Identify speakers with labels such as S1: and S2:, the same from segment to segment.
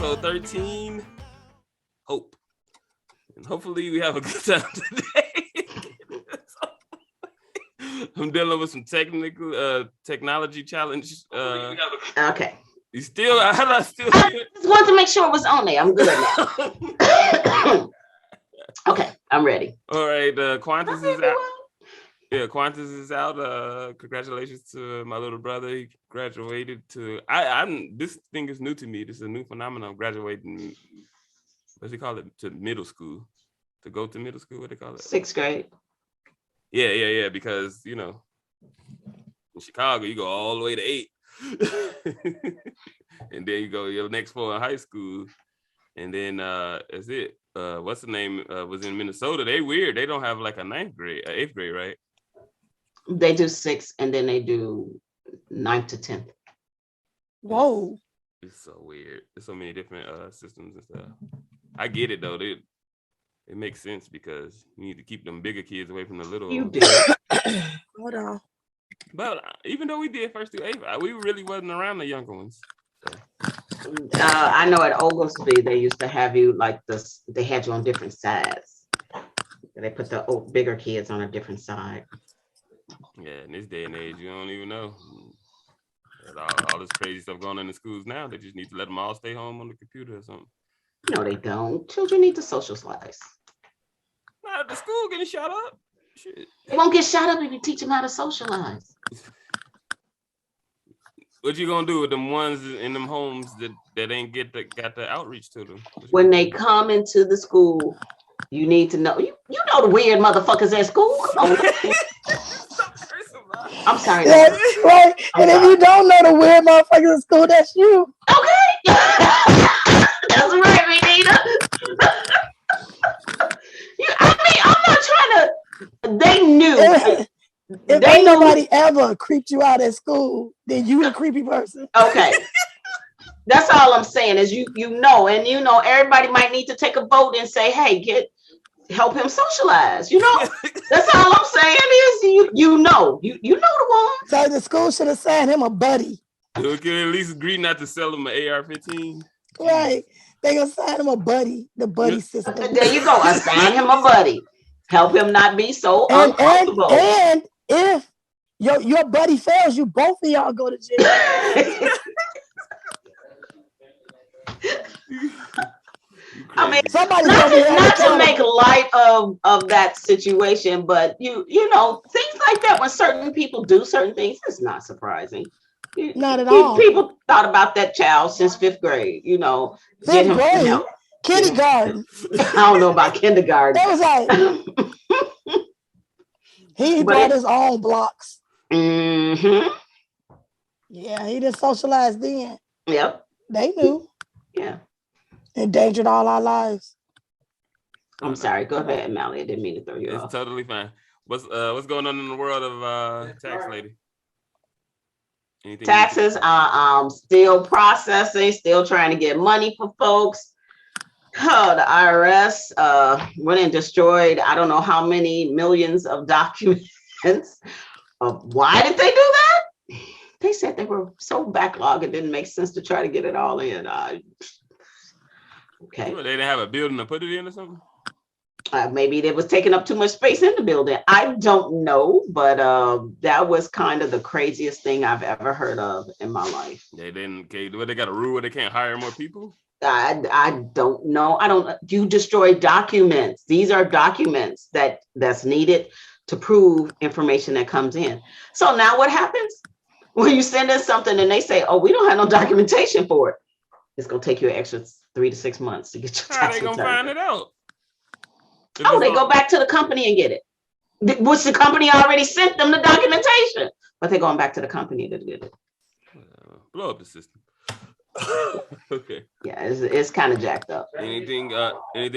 S1: episode 13, Hope. And hopefully we have a good time today. I'm dealing with some technology challenge.
S2: Okay.
S1: You still? I
S2: just wanted to make sure it was on there. I'm good now. Okay, I'm ready.
S1: All right, Quantis is out. Yeah, Quantis is out. Congratulations to my little brother. He graduated to. I'm. This thing is new to me. This is a new phenomenon. Graduating. What's he call it? To middle school. To go to middle school. What they call it?
S2: 6th grade.
S1: Yeah. Because in Chicago, you go all the way to 8. And then you go your next 4 in high school, and then that's it. What's the name? Was in Minnesota. They weird. They don't have like a 9th grade, 8th grade, right?
S2: They do 6th, and then they do 9th to 10th.
S3: Whoa,
S1: it's so weird. There's so many different systems and stuff. I get it though. It makes sense because you need to keep them bigger kids away from the little.
S2: You do.
S3: Hold on.
S1: But even though we did 1st through 8th, we really wasn't around the younger ones. So.
S2: I know at Oglesby they used to have you like this. They had you on different sides. They put the bigger kids on a different side.
S1: Yeah, in this day and age, you don't even know. All this crazy stuff going on in the schools now. They just need to let them all stay home on the computer or something.
S2: No, they don't. Children need to socialize.
S1: Nah, the school getting shot up. Shit.
S2: They won't get shot up if you teach them how to socialize.
S1: What you gonna do with them ones in them homes that ain't got the outreach to them?
S2: When they come into the school, you need to know. You know the weird motherfuckers at school. Come on. I'm sorry.
S3: Right. And if you don't know the weird motherfuckers at school, that's you.
S2: Okay. That's right, Renita. I'm not trying to. They knew.
S3: If ain't nobody ever creeped you out at school, then you the creepy person.
S2: Okay. That's all I'm saying is you know, and everybody might need to take a vote and say, hey, help him socialize. That's all I'm saying is you know the one.
S3: So the school should have signed him a buddy.
S1: We can at least agree not to sell him an AR-15.
S3: Right. They gonna sign him a buddy, the buddy system.
S2: There you go. Assign him a buddy. Help him not be so uncomfortable.
S3: And if your buddy fails you, both of y'all go to jail.
S2: I mean, not to make light of that situation, but you know things like that when certain people do certain things, it's not surprising.
S3: Not at all.
S2: People thought about that child since 5th grade.
S3: 5th grade, kindergarten.
S2: I don't know about kindergarten.
S3: That was like he brought his own blocks.
S2: Mm-hmm.
S3: Yeah, he didn't socialize then.
S2: Yep.
S3: They knew.
S2: Yeah.
S3: Endangered all our lives.
S2: I'm sorry. Go ahead, Mally. I didn't mean to throw you off.
S1: It's totally fine. What's going on in the world of tax lady? Anything
S2: Taxes are still processing, still trying to get money for folks. Oh, the IRS went and destroyed I don't know how many millions of documents. Why did they do that? They said they were so backlogged it didn't make sense to try to get it all in. Okay.
S1: They didn't have a building to put it in or something?
S2: Maybe it was taking up too much space in the building. I don't know, but that was kind of the craziest thing I've ever heard of in my life.
S1: They didn't. They got a rule where they can't hire more people?
S2: I don't know. You destroy documents. These are documents that's needed to prove information that comes in. So now what happens when you send us something and they say, oh, we don't have no documentation for it? It's going to take you an extra 3 to 6 months to get your tax return. How are they going to find it out? They go back to the company and get it. Which the company already sent them the documentation. But they're going back to the company to get it.
S1: Blow up the system. Okay.
S2: Yeah, it's kind of jacked up.
S1: Anything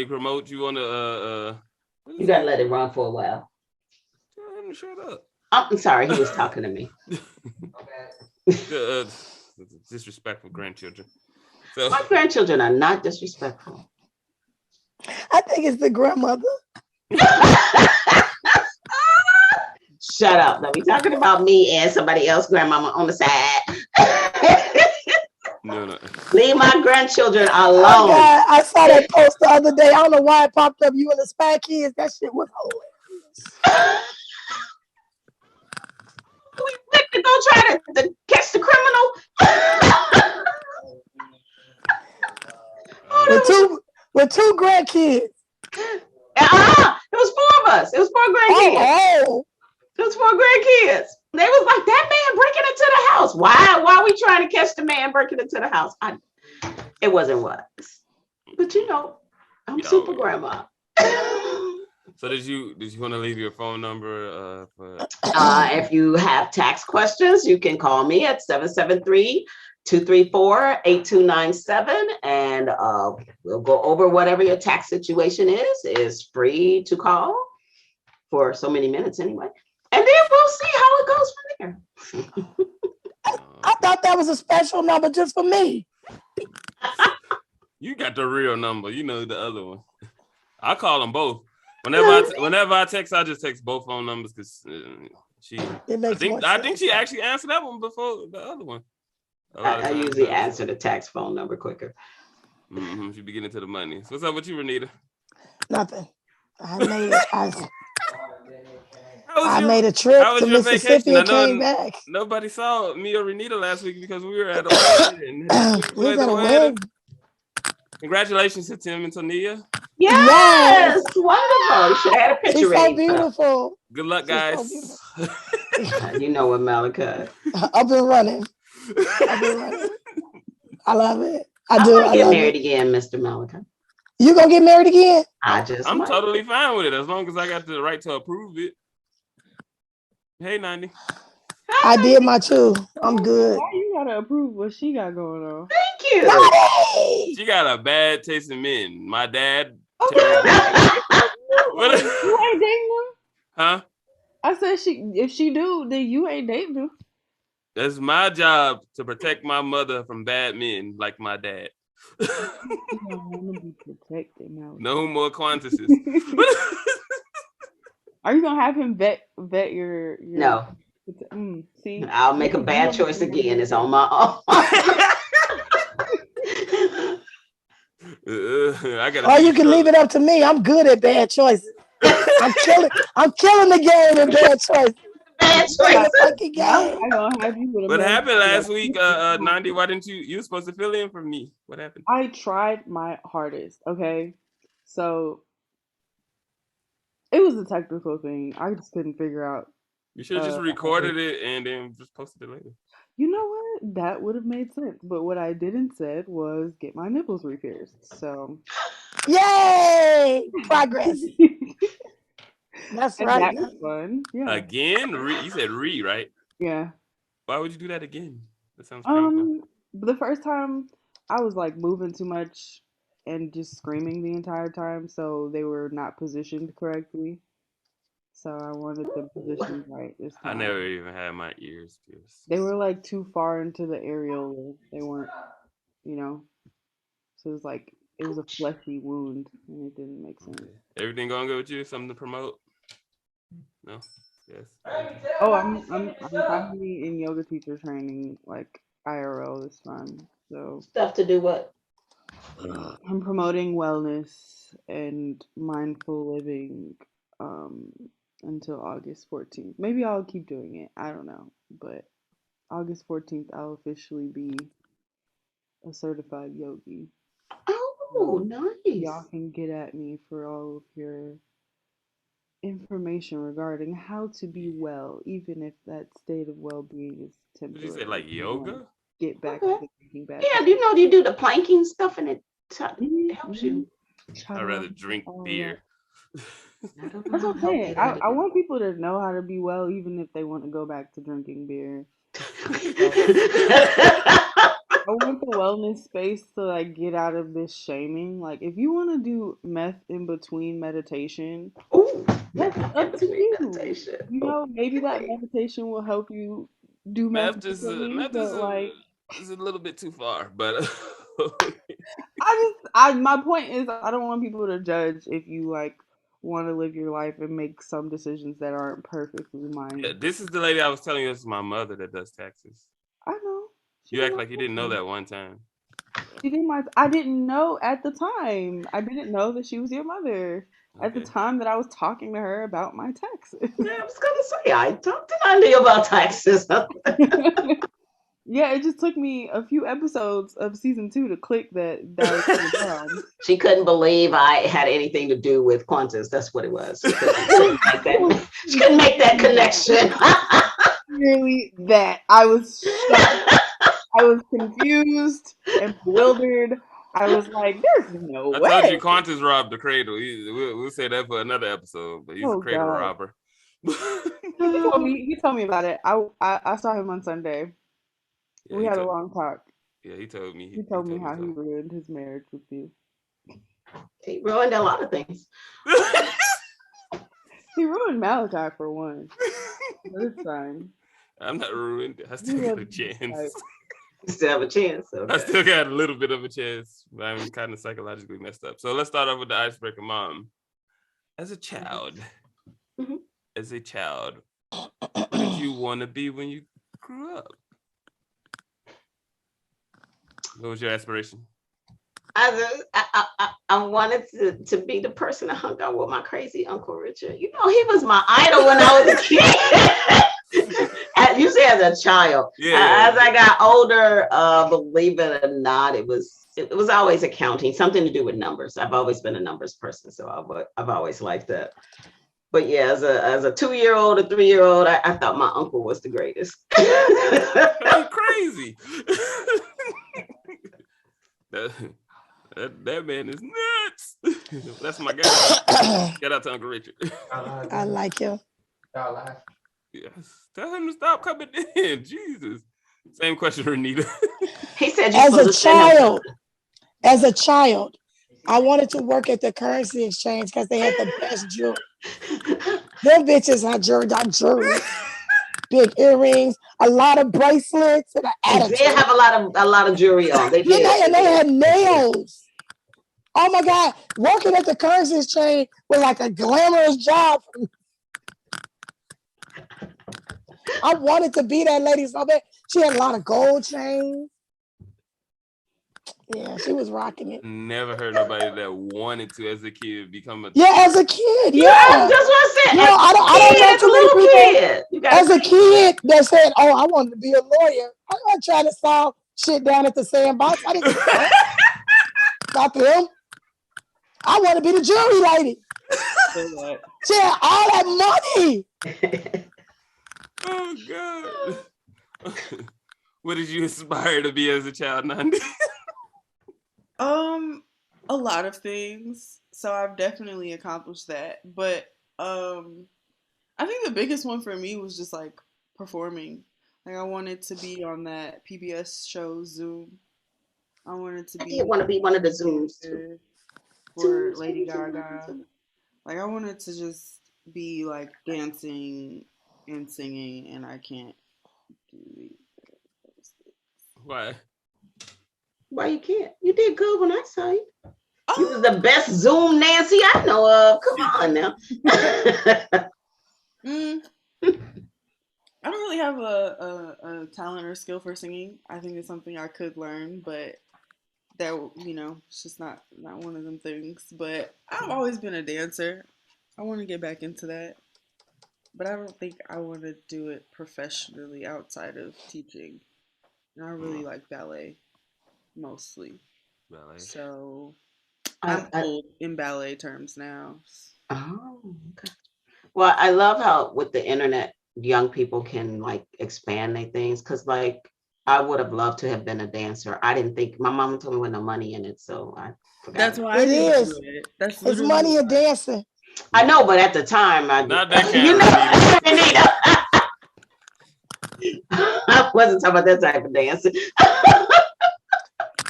S1: promote you want to
S2: you gotta let it run for a while.
S1: Tell him to shut up.
S2: I'm sorry, he was talking to me.
S1: Disrespectful grandchildren.
S2: So my grandchildren are not disrespectful.
S3: I think it's the grandmother.
S2: Shut up. Now we talking about me and somebody else, grandmama on the side.
S1: No.
S2: Leave my grandchildren
S3: Oh
S2: alone.
S3: God, I saw that post the other day. I don't know why it popped up. You and the Spy Kids. That shit was hilarious.
S2: We went to go try to catch the criminal.
S3: With two grandkids.
S2: It was 4 of us. It was 4 grandkids.
S3: Oh.
S2: It was 4 grandkids. They was like, that man breaking into the house. Why are we trying to catch the man breaking into the house? It wasn't wise. But I'm super grandma.
S1: So did you want to leave your phone number
S2: if you have tax questions, you can call me at 773-234-8297, and we'll go over whatever your tax situation is. It's free to call for so many minutes anyway. And then we'll see how it goes from there.
S3: I thought that was a special number just for me.
S1: You got the real number. You know the other one. I call them both. Whenever I text, I just text both phone numbers because I think she actually answered that one before the other one.
S2: I usually answer the tax phone number quicker.
S1: Mm-hmm. She be getting to the money. So what's up with you, Renita?
S3: Nothing. I made it. I made a trip to Mississippi and came back.
S1: Nobody saw me or Renita last week because we were at a wedding.
S3: We was at a wedding.
S1: Congratulations to Tim and Tonia.
S2: Yes, wonderful. You should have had a picture.
S3: She's so beautiful.
S1: Good luck, guys.
S2: So you know what, Malachi?
S3: I've been running. I love it. I do.
S2: I get married again, Mr. Malachi.
S3: You gonna get married again?
S1: I'm totally fine with it as long as I got the right to approve it. Hey, Nandi.
S3: I did my too. I'm good.
S4: Why you gotta approve what she got going on?
S2: Thank you.
S3: Nandi!
S1: She got a bad taste in men. My dad.
S4: You ain't dating him?
S1: Huh?
S4: I said if she do, then you ain't dating him.
S1: That's my job to protect my mother from bad men like my dad.
S4: You don't want to be protected now.
S1: No more Quantises.
S4: Are you gonna have him vet your?
S2: No.
S4: See,
S2: I'll make a bad choice again. It's on my own.
S3: You can leave it up to me. I'm good at bad choices. I'm killing the game in bad choices.
S2: Bad choices.
S3: Fucking game.
S4: I'm gonna have you with
S1: What happened last week, Nandi? Why didn't you were supposed to fill in for me? What happened?
S4: I tried my hardest. Okay, so it was a technical thing. I just couldn't figure out.
S1: You should have just recorded it and then just posted it later.
S4: You know what? That would have made sense. But what I didn't said was get my nipples re-pierced. So,
S3: yay! Progress. That's right.
S4: That was fun. Yeah.
S1: Again? You said right?
S4: Yeah.
S1: Why would you do that again? That sounds painful.
S4: The first time I was like moving too much and just screaming the entire time, so they were not positioned correctly. So I wanted them positioned right this time.
S1: I never even had my ears pierced.
S4: They were like too far into the areola. They weren't, so it was a fleshy wound and it didn't make sense.
S1: Everything going good with you? Something to promote? No? Yes.
S4: Oh, I'm finally in yoga teacher training, like IRL this time. So
S2: stuff to do what?
S4: I'm promoting wellness and mindful living until August 14th. Maybe I'll keep doing it. I don't know. But August 14th, I'll officially be a certified yogi.
S2: Oh, nice.
S4: Y'all can get at me for all of your information regarding how to be well, even if that state of well-being is temporary.
S1: Did you say like yoga?
S4: Get back to drinking back.
S2: Yeah, you do the planking stuff and it helps you.
S1: I'd rather drink beer.
S4: That's okay. I want people to know how to be well, even if they want to go back to drinking beer. I want the wellness space to like get out of this shaming. Like, if you want to do meth in between meditation, that's up to you.
S2: Meditation.
S4: Maybe that meditation will help you do meth.
S1: Meth is a little bit too far, but
S4: my point is, I don't want people to judge if you like want to live your life and make some decisions that aren't perfectly mine.
S1: Yeah, this is the lady I was telling you. This is my mother that does taxes.
S4: I know.
S1: You act like you didn't know that one time.
S4: She did my. I didn't know at the time. I didn't know that she was your mother at the
S1: Okay.
S4: time that I was talking to her about my taxes.
S2: Yeah, I was gonna say I talked to Nandi about taxes.
S4: Yeah, it just took me a few episodes of season 2 to click that that was your mom.
S2: She couldn't believe I had anything to do with Quantis. That's what it was. She couldn't make that connection.
S4: Really, that I was shocked. I was confused and bewildered. I was like, "There's no
S1: I told you
S4: way."
S1: Quantis robbed the cradle. We'll say that for another episode, but he's a
S4: Oh
S1: cradle
S4: God.
S1: robber.
S4: He told me about it. I saw him on Sunday.
S1: Yeah,
S4: We
S1: he
S4: had a
S1: told.
S4: long talk.
S1: Yeah, he told me.
S4: He
S1: He
S4: told me
S1: told me
S4: how he
S1: so.
S4: ruined his marriage with you.
S2: He ruined a lot of things.
S4: He ruined Malachi for one, but it's fine.
S1: I'm not ruined. I
S4: He
S1: still got a
S4: wasn't his
S1: chance.
S4: type.
S2: You still have a chance.
S1: I
S2: Okay.
S1: still got a little bit of a chance. I'm kind of psychologically messed up. So let's start off with the icebreaker, Mom. As a child,
S2: Mhm.
S1: what did you want to be when you grew up? What was your aspiration?
S2: I wanted to be the person that hung out with my crazy Uncle Richard. You know, he was my idol when I was a kid. You say as a child.
S1: Yeah.
S2: As I got older, believe it or not, it was always accounting, something to do with numbers. I've always been a numbers person, so I've always liked that. But yeah, as a 2-year-old, a 3-year-old, I thought my uncle was the greatest.
S1: You crazy. that man is nuts. That's my guy. Shout out to Uncle Richard.
S3: I like him.
S1: Yes. Tell him to stop coming in. Jesus. Same question, Renita.
S2: He said
S3: as a child, I wanted to work at the currency exchange because they had the best jewelry. Them bitches had jewelry, big earrings, a lot of bracelets, and an attitude.
S2: They have a lot of jewelry on. They did.
S3: And they had nails. Oh my God, working at the currency exchange was like a glamorous job. I wanted to be that lady so bad. She had a lot of gold chains. Yeah, she was rocking it.
S1: Never heard nobody that wanted to, as a kid, become a.
S3: Yeah, as a kid,
S2: yeah. That's what I said.
S3: No, I don't know too many people. As a kid that said, "Oh, I wanted to be a lawyer." I'm not trying to solve shit down at the sandbox. I didn't know. Not them. I want to be the jewelry lady. She had all that money.
S1: Oh God. What did you aspire to be as a child, Nandi?
S4: A lot of things. So I've definitely accomplished that. But I think the biggest one for me was just like performing. Like I wanted to be on that PBS show Zoom. I wanted to be.
S2: I want to be one of the Zooms too.
S4: For Lady Gaga. Like I wanted to just be like dancing and singing, and I can't do these.
S1: Why?
S2: Why you can't? You did good when I saw you. You was the best Zoom Nancy I know of. Come on now.
S4: I don't really have a talent or skill for singing. I think it's something I could learn, but that, you know, it's just not one of them things. But I've always been a dancer. I want to get back into that, but I don't think I want to do it professionally outside of teaching. And I really like ballet, mostly.
S1: Ballet.
S4: So I'm old in ballet terms now.
S2: Oh, okay. Well, I love how with the internet, young people can like expand their things. Cause like I would have loved to have been a dancer. I didn't think my mom told me with no money in it, so I forgot.
S4: That's why it is. Do it. That's
S3: it's money in dancing.
S2: I know, but at the time, I
S1: not that kind
S2: I wasn't talking about that type of dancing.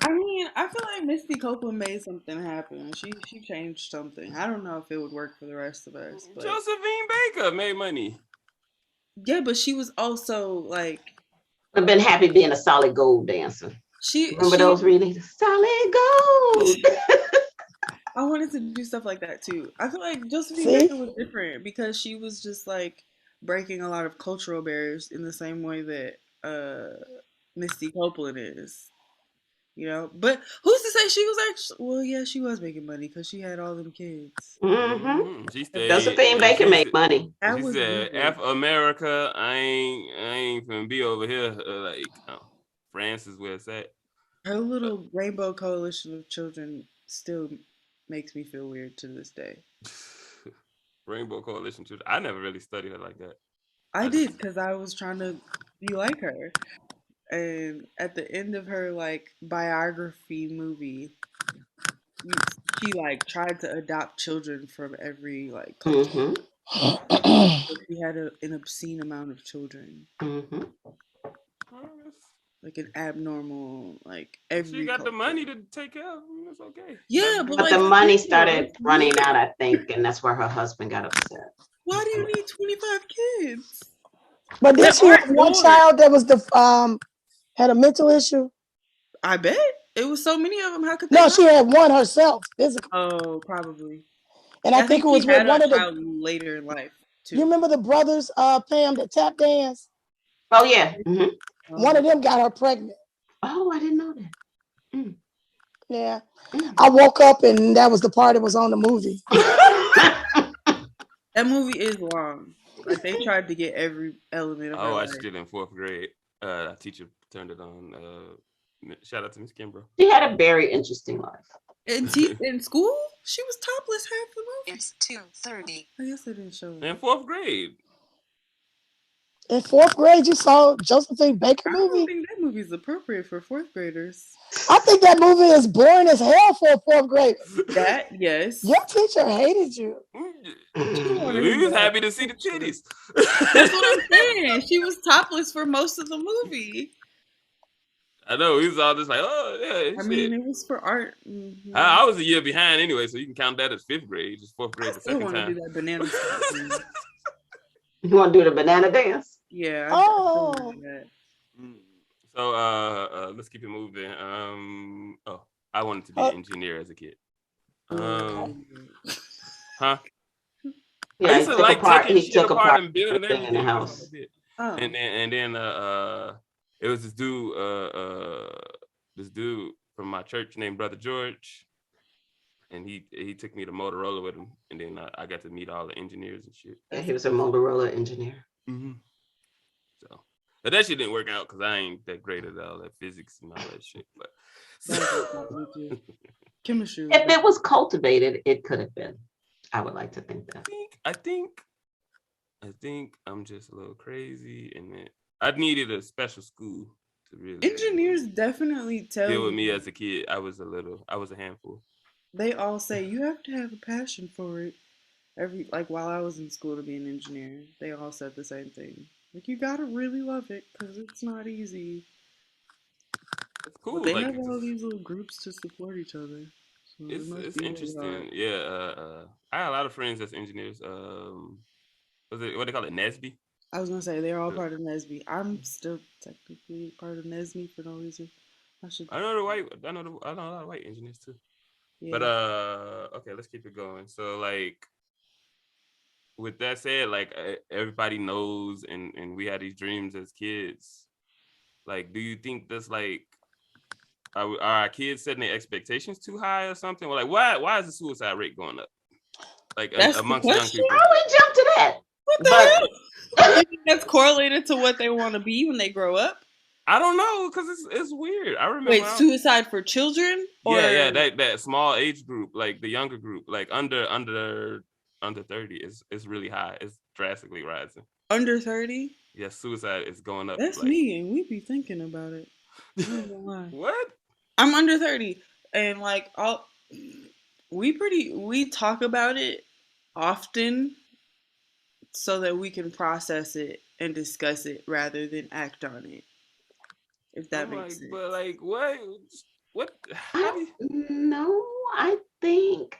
S4: I mean, I feel like Misty Copeland made something happen. She changed something. I don't know if it would work for the rest of us. But
S1: Josephine Baker made money.
S4: Yeah, but she was also like.
S2: I've been happy being a solid gold dancer. Remember those readings? Solid gold.
S4: I wanted to do stuff like that too. I feel like Josephine Baker was different because she was just like breaking a lot of cultural barriers in the same way that Misty Copeland is. But who's to say she was actually? Well, yeah, she was making money because she had all them kids.
S1: She
S2: Josephine
S1: stayed.
S2: Baker made money.
S1: She said, "F America, I ain't finna be over here. France is where it's at."
S4: Her little rainbow coalition of children still makes me feel weird to this day.
S1: Rainbow Coalition children. I never really studied her like that.
S4: I did because I was trying to be like her. And at the end of her biography movie, she tried to adopt children from every culture. She had an obscene amount of children. Like an abnormal, every.
S1: She got the money to take care of them. It's okay.
S4: Yeah,
S2: but the money started running out, I think, and that's where her husband got upset.
S4: Why do you need 25 kids?
S3: But did she have one child that was had a mental issue?
S4: I bet it was so many of them. How could they?
S3: No, she had one herself. Physically.
S4: Oh, probably.
S3: And I think it was with one of the
S4: later in life too.
S3: You remember the brothers, Pam, that tap dance?
S2: Oh yeah.
S3: One of them got her pregnant.
S2: Oh, I didn't know that.
S3: Yeah. I woke up and that was the part that was on the movie.
S4: That movie is long. They tried to get every element of it.
S1: I watched it in 4th grade. A teacher turned it on. Shout out to Miss Kimbrough.
S2: She had a very interesting life.
S4: In school, she was topless half the movie.
S5: It's 2:30.
S4: I guess I didn't show it.
S1: In 4th grade.
S3: In 4th grade, you saw Josephine Baker movie?
S4: I don't think that movie is appropriate for 4th graders.
S3: I think that movie is boring as hell for a 4th grader.
S4: That, yes.
S3: Your teacher hated you.
S1: We was happy to see the titties.
S4: That's what I'm saying. She was topless for most of the movie.
S1: I know, he was all just like, oh, yeah.
S4: I mean, it was for art. Mm-hmm.
S1: I was a year behind anyway, so you can count that as 5th grade, just 4th grade the second time.
S4: I want to do that banana stuff.
S2: You want to do the banana dance?
S4: Yeah.
S1: So let's keep it moving. I wanted to be an engineer as a kid. Huh?
S2: Yeah,
S1: I used to like taking shit apart and building
S2: everything in the house.
S1: And then it was this dude from my church named Brother George, and he took me to Motorola with him, and then I got to meet all the engineers and shit.
S2: Yeah, he was a Motorola engineer.
S1: So, but that shit didn't work out because I ain't that great at all that physics and all that shit. But
S4: chemistry.
S2: If it was cultivated, it could have been. I would like to think that.
S1: I think I'm just a little crazy, and I needed a special school to really.
S4: Engineers definitely
S1: deal with me as a kid. I was a handful.
S4: They all say you have to have a passion for it. While I was in school to be an engineer, they all said the same thing. You gotta really love it because it's not easy.
S1: It's cool.
S4: But they have all these little groups to support each other. So
S1: it's interesting. Yeah. I had a lot of friends that's engineers. What do they call it? NSBE?
S4: I was gonna say they're all part of NSBE. I'm still technically part of NSBE for no reason.
S1: I know a lot of white engineers too. Yeah. But okay, let's keep it going. So with that said, everybody knows, and we had these dreams as kids. Do you think that's are our kids setting their expectations too high or something? Well, why is the suicide rate going up? Amongst young people.
S2: How we jump to that?
S4: What the hell? I think that's correlated to what they want to be when they grow up.
S1: I don't know, because it's weird. I remember.
S4: Wait, suicide for children? Or...
S1: Yeah, that small age group, the younger group, under 30 is really high. It's drastically rising.
S4: Under 30?
S1: Yeah, suicide is going up.
S4: That's me, and we be thinking about it. I don't know why.
S1: What?
S4: I'm under 30, and we talk about it often so that we can process it and discuss it rather than act on it. If that makes sense.
S1: But what?
S2: No, I think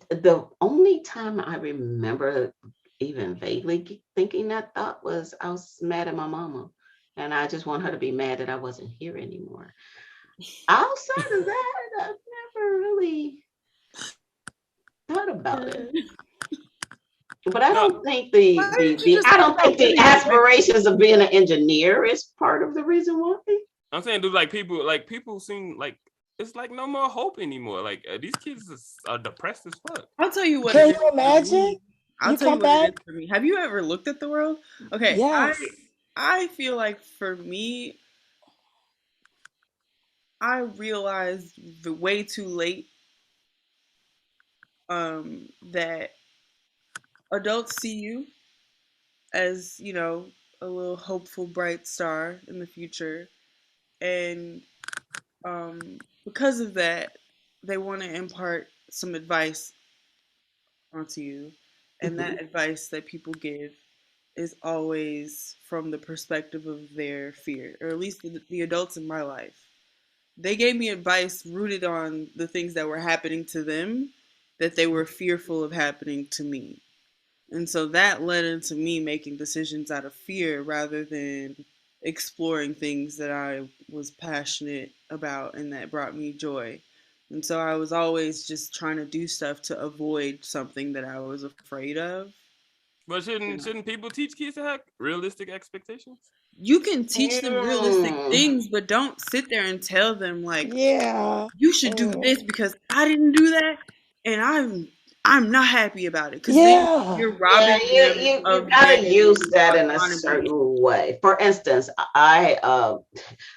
S2: the only time I remember even vaguely thinking that thought was I was mad at my mama, and I just want her to be mad that I wasn't here anymore. Outside of that, I've never really thought about it. But I don't think the aspirations of being an engineer is part of the reason why.
S1: I'm saying, dude, like people seem like it's like no more hope anymore. Like these kids are depressed as fuck.
S4: I'll tell you what.
S3: Can you imagine?
S4: I'll tell you what it is for me. Have you ever looked at the world? Okay,
S3: yes.
S4: I feel like for me, I realized way too late that adults see you as, you know, a little hopeful, bright star in the future. And because of that, they want to impart some advice onto you. And that advice that people give is always from the perspective of their fear, or at least the adults in my life. They gave me advice rooted on the things that were happening to them that they were fearful of happening to me. And so that led into me making decisions out of fear rather than exploring things that I was passionate about and that brought me joy. And so I was always just trying to do stuff to avoid something that I was afraid of.
S1: But shouldn't people teach kids to have realistic expectations?
S4: You can teach them realistic things, but don't sit there and tell them like, you should do this because I didn't do that, and I'm not happy about it. Because then you're robbing them
S2: you gotta use that in a certain way. For instance, I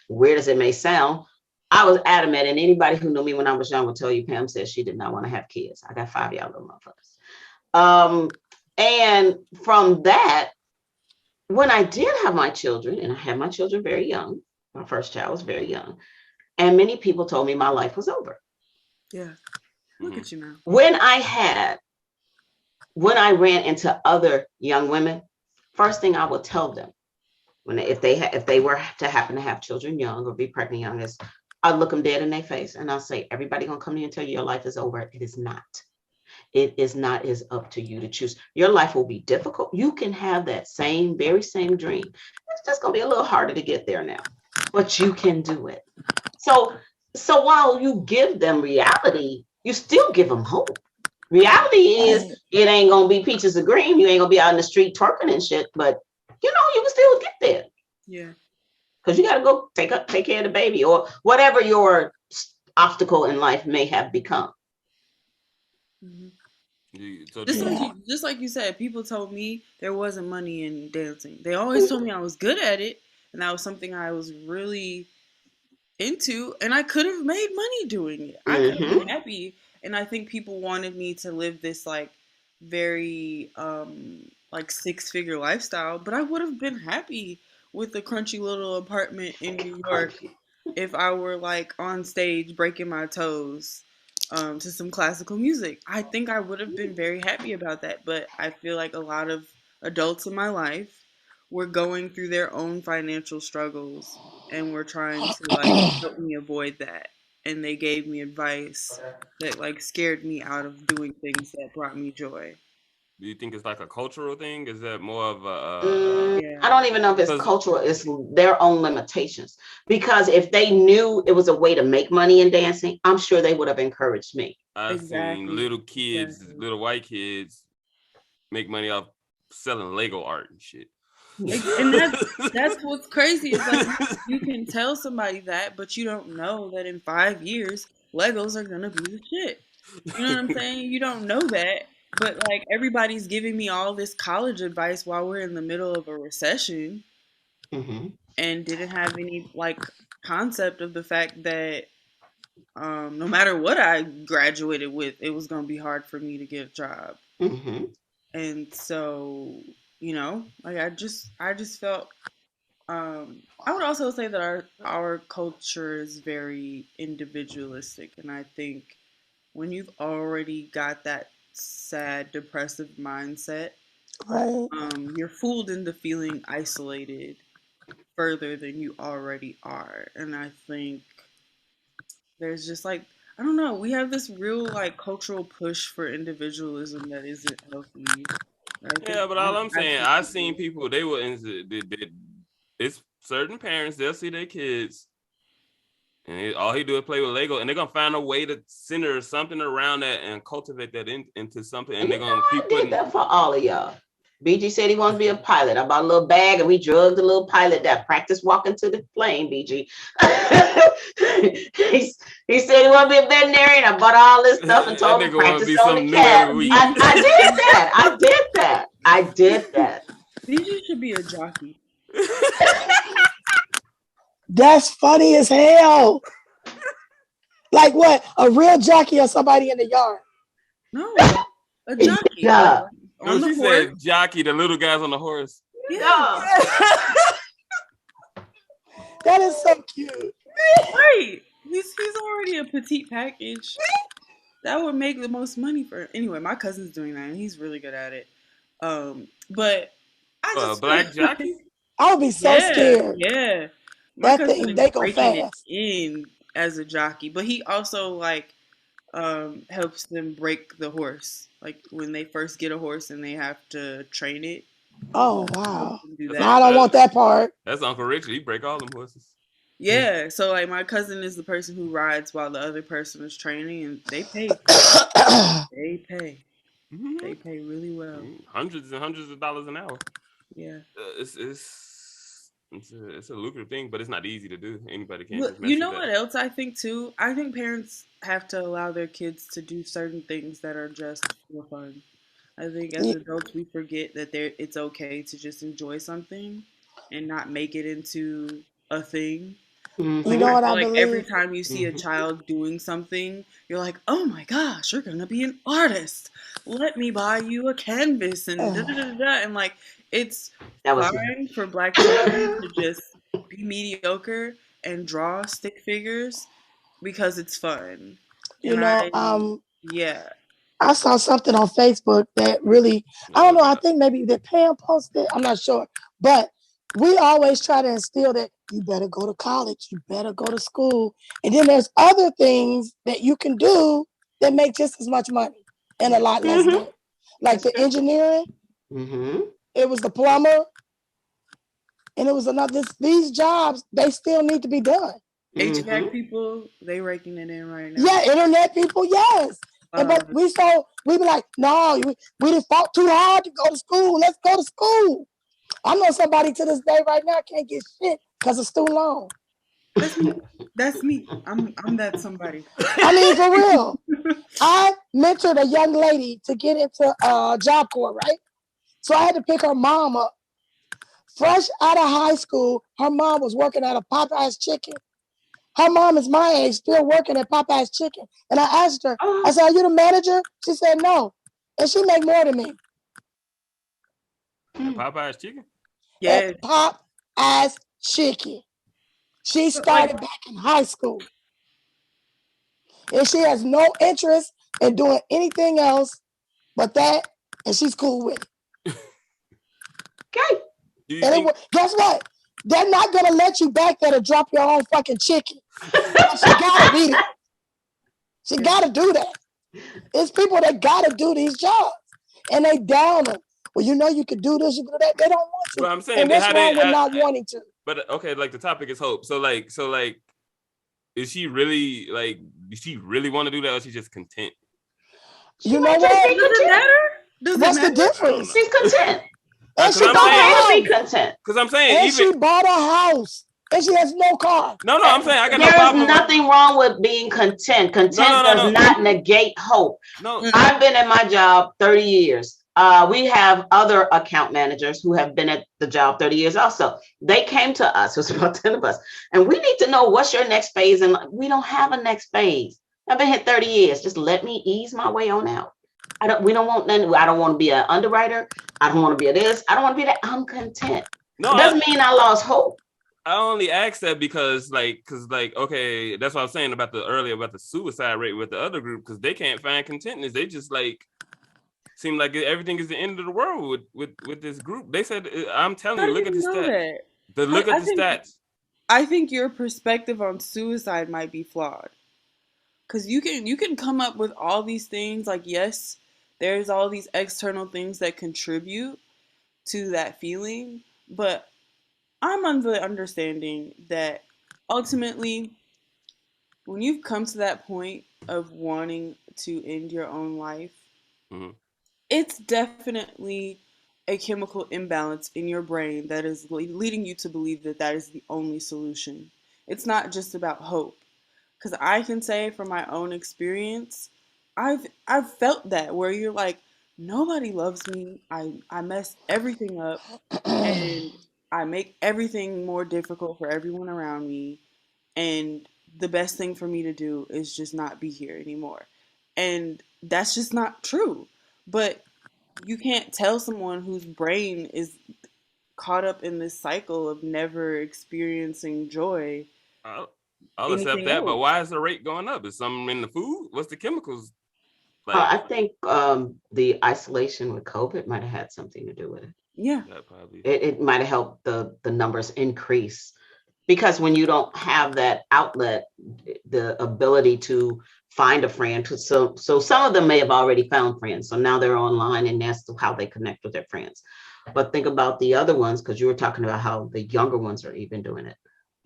S2: weird as it may sound, I was adamant, and anybody who knew me when I was young will tell you, Pam said she did not want to have kids. I got 5 y'all little motherfuckers. And from that, when I did have my children, and I had my children very young, my first child was very young, and many people told me my life was over.
S4: Yeah. Look at you now.
S2: When I ran into other young women, first thing I would tell them, if they were to happen to have children young or be pregnant young, is I'd look them dead in their face and I'll say, everybody gonna come to you and tell you your life is over. It is not. It is not. It's up to you to choose. Your life will be difficult. You can have that very same dream. It's just going to be a little harder to get there now, but you can do it. So while you give them reality, you still give them hope. Reality is it ain't going to be peaches and cream. You ain't going to be out in the street twerking and shit, but you know, you can still get there.
S4: Yeah.
S2: Because you got to go take care of the baby or whatever your obstacle in life may have become.
S4: Mm-hmm. Just like you said, people told me there wasn't money in dancing. They always told me I was good at it, and that was something I was really into, and I could have made money doing it. I could have been happy, and I think people wanted me to live this like very like 6-figure lifestyle, but I would have been happy with a crunchy little apartment in New York if I were like on stage breaking my toes to some classical music. I think I would have been very happy about that, but I feel like a lot of adults in my life were going through their own financial struggles and were trying to like help me avoid that, and they gave me advice that like scared me out of doing things that brought me joy.
S1: Do you think it's like a cultural thing? Is that more of a
S2: I don't even know if it's cultural. It's their own limitations, because if they knew it was a way to make money in dancing, I'm sure they would have encouraged me.
S1: I've seen little kids, little white kids make money off selling Lego art and shit.
S4: And that's what's crazy. Is like you can tell somebody that, but you don't know that in 5 years Legos are gonna be the shit. You know what I'm saying? You don't know that. But like everybody's giving me all this college advice while we're in the middle of a recession, and didn't have any like concept of the fact that no matter what I graduated with, it was gonna be hard for me to get a job. And so, you know, like I just felt. I would also say that our culture is very individualistic, and I think when you've already got that sad, depressive mindset, you're fooled into feeling isolated further than you already are. And I think there's just like, I don't know, we have this real like cultural push for individualism that isn't healthy.
S1: Yeah, but all I'm saying, I've seen people, they were it's certain parents, they'll see their kids and all he do is play with Lego, and they're gonna find a way to center something around that and cultivate that into something, and they're gonna keep putting
S2: that for all of y'all. BG said he wanted to be a pilot. I bought a little bag and we drugged the little pilot that practiced walking to the plane, BG. he said he wanted to be a veterinarian. I bought all this stuff and told him practice on the cat. I did that.
S4: BG should be a jockey.
S3: That's funny as hell. Like what? A real jockey or somebody in the yard?
S4: No, a jockey.
S2: Yeah.
S1: On the horse. Said jockey, the little guys on the horse.
S2: Yeah.
S3: That is so cute.
S4: Right. He's already a petite package. That would make the most money for him. Anyway, my cousin's doing that and he's really good at it. But I just
S1: black jockey?
S3: I would be so scared.
S4: Yeah.
S3: My cousin they go fast.
S4: In as a jockey, but he also like helps them break the horse. Like when they first get a horse and they have to train it.
S3: Oh wow! I don't want that part.
S1: That's Uncle Richard. He break all them horses.
S4: Yeah, so like my cousin is the person who rides while the other person is training, and they pay. They pay. Mm-hmm. They pay really well.
S1: Hundreds and hundreds of dollars an hour.
S4: Yeah.
S1: It's a lucrative thing, but it's not easy to do. Anybody can't.
S4: Well, you know what else I think too? I think parents have to allow their kids to do certain things that are just for fun. I think as adults we forget that it's okay to just enjoy something and not make it into a thing.
S3: Mm-hmm. You know what I
S4: like
S3: believe?
S4: Every time you see a child doing something, you're like, oh my gosh, you're gonna be an artist. Let me buy you a canvas and and like it's fine for Black children to just be mediocre and draw stick figures because it's fun. Yeah.
S3: I saw something on Facebook that really, I don't know, I think maybe that Pam posted, I'm not sure, but we always try to instill that you better go to college, you better go to school. And then there's other things that you can do that make just as much money and a lot less money. Like the engineering, it was the plumber, and it was another, these jobs, they still need to be done.
S4: HVAC people, they raking it in right now.
S3: Yeah, internet people, yes. But we be like, no, we didn't fought too hard to go to school. Let's go to school. I know somebody to this day right now can't get shit because of student loan.
S4: That's me. I'm that somebody.
S3: I mean, for real. I mentored a young lady to get into Job Corps, right? So I had to pick her mom up. Fresh out of high school, her mom was working at a Popeye's Chicken. Her mom is my age, still working at Popeye's Chicken. And I asked her, I said, are you the manager? She said, no. And she make more than me.
S1: Popeye's Chicken?
S3: Yeah. At Popeye's Chicken. She started back in high school. And she has no interest in doing anything else but that. And she's cool with it.
S2: Okay.
S3: Guess what? They're not going to let you back there to drop your own fucking chicken. She got to beat it. She got to do that. It's people that got to do these jobs. And they down them. Well, you know you could do this, you could do that. They don't want to.
S1: Well, I'm saying,
S3: and what's wrong with not wanting to?
S1: But okay, like the topic is hope. So like, is she really want to do that, or is she just content?
S3: You know what? What's the difference?
S2: She's content.
S3: And she bought
S2: be content.
S1: Because I'm saying,
S3: and she bought a house. And she has no car.
S1: No, I'm saying I got no
S2: problem. There is nothing wrong with being content. Content does not negate hope.
S1: No.
S2: I've been at my job 30 years. We have other account managers who have been at the job 30 years also. They came to us, it was about 10 of us, and we need to know what's your next phase. And we don't have a next phase. I've been here 30 years. Just let me ease my way on out. We don't want nothing. I don't want to be an underwriter. I don't want to be a this. I don't want to be that. I'm content. No, it doesn't mean I lost hope.
S1: I only asked that because okay, that's what I was saying about the suicide rate with the other group, because they can't find contentness. They just seem like everything is the end of the world with this group. They said, I'm telling you, look at the stats. Look at the stats.
S4: I think your perspective on suicide might be flawed. Because you can come up with all these things, like, yes, there's all these external things that contribute to that feeling, but I'm under the understanding that ultimately, when you've come to that point of wanting to end your own life, it's definitely a chemical imbalance in your brain that is leading you to believe that that is the only solution. It's not just about hope. Because I can say from my own experience, I've felt that where you're like, nobody loves me. I mess everything up and I make everything more difficult for everyone around me. And the best thing for me to do is just not be here anymore. And that's just not true. But you can't tell someone whose brain is caught up in this cycle of never experiencing joy
S1: I'll accept
S4: anything
S1: that, but
S4: else.
S1: why is the rate going up? Is something in the food? What's the chemicals like?
S2: I think the isolation with COVID might have had something to do with it.
S4: Yeah.
S1: That probably.
S2: It might have helped the numbers increase, because when you don't have that outlet, the ability to find a friend, so some of them may have already found friends, so now they're online and that's how they connect with their friends. But think about the other ones, because you were talking about how the younger ones are even doing it.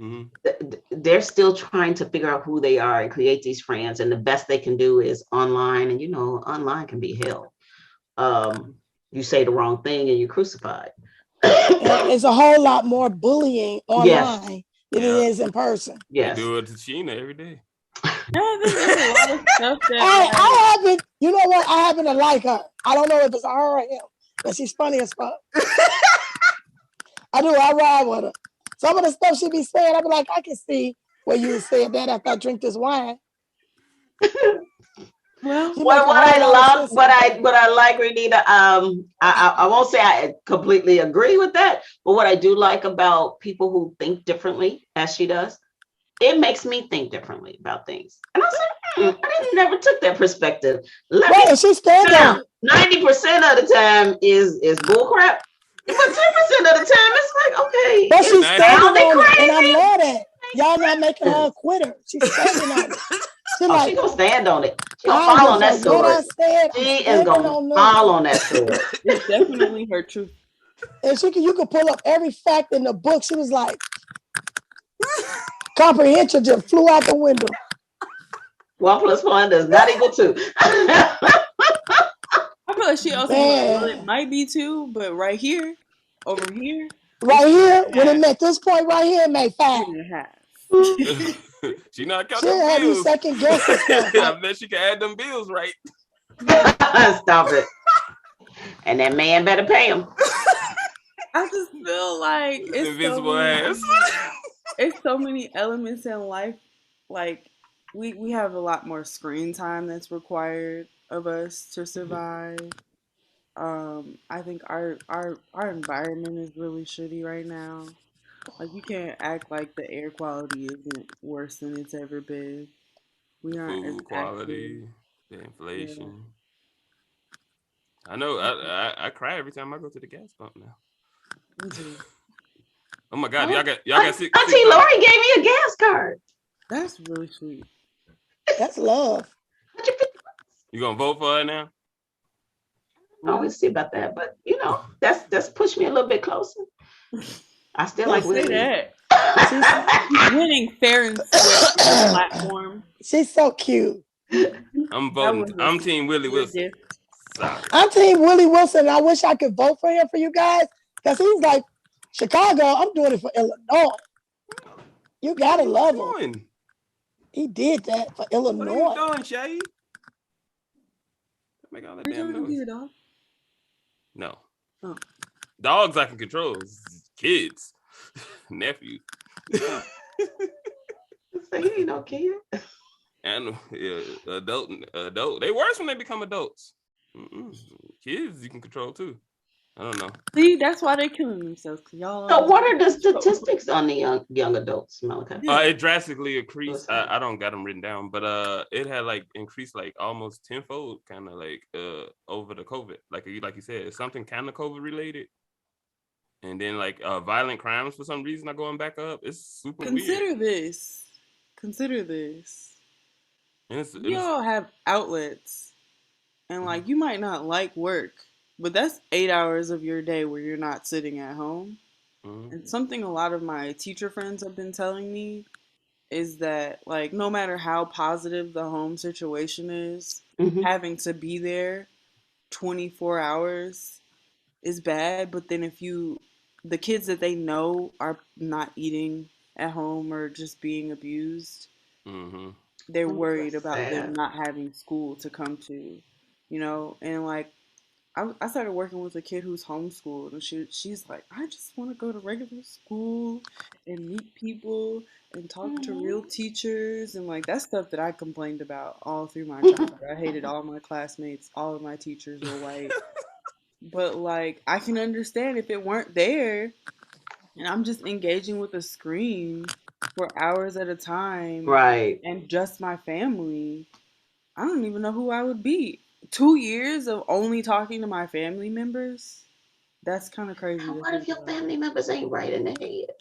S2: Mm-hmm. They're still trying to figure out who they are and create these friends, and the best they can do is online, and online can be hell. You say the wrong thing and you're crucified.
S3: It's a whole lot more bullying online than it is in person.
S1: Yes. They do it to Sheena every day.
S4: There's a lot of stuff that
S3: I happen, you know what? I happen to like her. I don't know if it's her or him, but she's funny as fuck. I do. I ride with her. Some of the stuff she be saying, I be like, I can see where you said that after I drink this wine.
S2: Well, what I like, Renita, I won't say I completely agree with that, but what I do like about people who think differently as she does, it makes me think differently about things. And I was like, I never took that perspective. She's standing on 90% of the time is bullcrap. But 10% of the time, it's like, okay.
S3: But she's standing on it, and I love that. Y'all not making her a quitter. She's standing on it.
S2: She's gonna stand on it. She's gonna fall on that sword. She is gonna fall on that sword.
S4: It's definitely her truth.
S3: And you could pull up every fact in the book. She was like, comprehension just flew out the window.
S2: 1 + 1 does not equal 2.
S4: I feel like she also it might be 2, but right here, over here.
S3: Right here, when it met this point right here, it made 5.
S1: She not counting bills.
S3: She had you second guessing stuff.
S1: I bet she can add them bills right.
S2: Stop it. And that man better pay him.
S4: I just feel like it's invisible ass. It's so many elements in life. Like we have a lot more screen time that's required of us to survive. I think our environment is really shitty right now. Like you can't act like the air quality isn't worse than it's ever been. We aren't
S1: food quality, the inflation. Yeah. I know. I cry every time I go to the gas pump now.
S4: Me too.
S1: Oh my God, y'all got sick.
S2: Auntie Lori gave me a gas card.
S4: That's really sweet.
S3: That's love.
S1: You gonna vote for her now?
S2: I always see about that, but that's pushed me a little bit closer. I still like winning.
S4: That. She's winning fair and square platform.
S3: She's so cute.
S1: I'm voting. I'm Team Willie Wilson.
S3: Sorry. I'm Team Willie Wilson. I wish I could vote for him for you guys, because he's like, Chicago, I'm doing it for Illinois. You gotta love him. He did that for Illinois.
S1: What are you doing, Shay? Make all that damn noise.
S4: Your dog?
S1: No.
S4: Oh.
S1: Dogs I can control. Kids. Nephew.
S2: So he ain't no kid.
S1: And adult. They worse when they become adults. Kids you can control too. I don't know.
S4: See, that's why they're killing themselves. Y'all.
S2: So what are the statistics on the young adults, Malachi?
S1: It drastically increased. I don't got them written down, but it had like increased like almost tenfold, kind of like over the COVID. Like you said, it's something kind of COVID related. And then like violent crimes for some reason are going back up. It's super weird.
S4: Consider this. You all have outlets, and like you might not like work. But that's 8 hours of your day where you're not sitting at home. Mm-hmm. And something a lot of my teacher friends have been telling me is that, like, no matter how positive the home situation is, having to be there 24 hours is bad, but then the kids that they know are not eating at home or just being abused, they're worried about them not having school to come to, and like I started working with a kid who's homeschooled, and she's like, I just want to go to regular school and meet people and talk to real teachers, and like that's stuff that I complained about all through my childhood. I hated all my classmates, all of my teachers were white, but like I can understand if it weren't there, and I'm just engaging with a screen for hours at a time,
S2: Right.
S4: and just my family. I don't even know who I would be. 2 years of only talking to my family members? That's kind of crazy to
S2: What
S4: think
S2: if your
S4: about.
S2: family members ain't right in the head?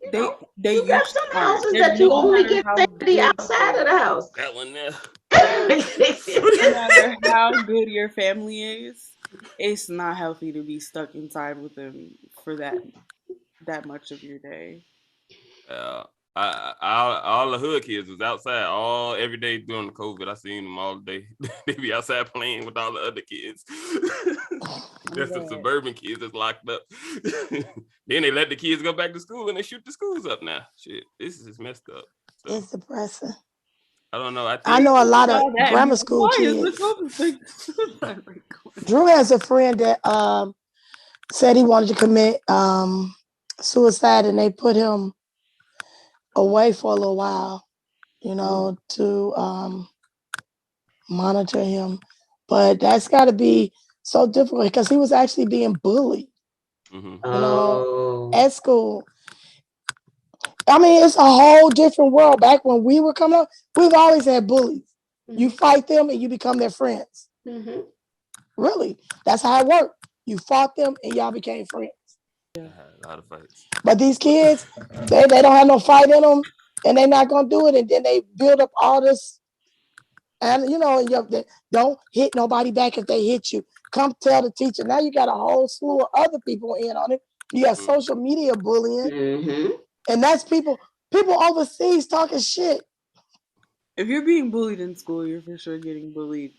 S2: You
S4: They
S2: know,
S4: they
S2: you got
S4: usually
S2: some
S4: aren't.
S2: houses
S4: They're,
S2: that you
S4: no
S2: only
S4: matter
S2: get
S4: how
S2: sanity
S4: good
S2: outside of the house.
S1: That one there.
S4: no matter how good your family is, it's not healthy to be stuck inside with them for that much of your day.
S1: All the hood kids was outside all every day during the COVID. I seen them all day. They be outside playing with all the other kids. There's some suburban kids that's locked up. Then they let the kids go back to school and they shoot the schools up now. Shit, this is messed up. So,
S3: It's depressing.
S1: I don't know.
S3: I know a lot of grammar
S4: like,
S3: school kids.
S4: Why
S3: Drew has a friend that said he wanted to commit suicide, and they put him away for a little while, to monitor him. But that's got to be so difficult because he was actually being bullied, at school. I mean, it's a whole different world. Back when we were coming up, we've always had bullies. You fight them and you become their friends. Really, that's how it worked. You fought them and y'all became friends.
S1: I had a lot of fights.
S3: But these kids, they don't have no fight in them, and they're not gonna do it. And then they build up all this, and don't hit nobody back if they hit you. Come tell the teacher. Now you got a whole slew of other people in on it. You got social media bullying, and that's people overseas talking shit.
S4: If you're being bullied in school, you're for sure getting bullied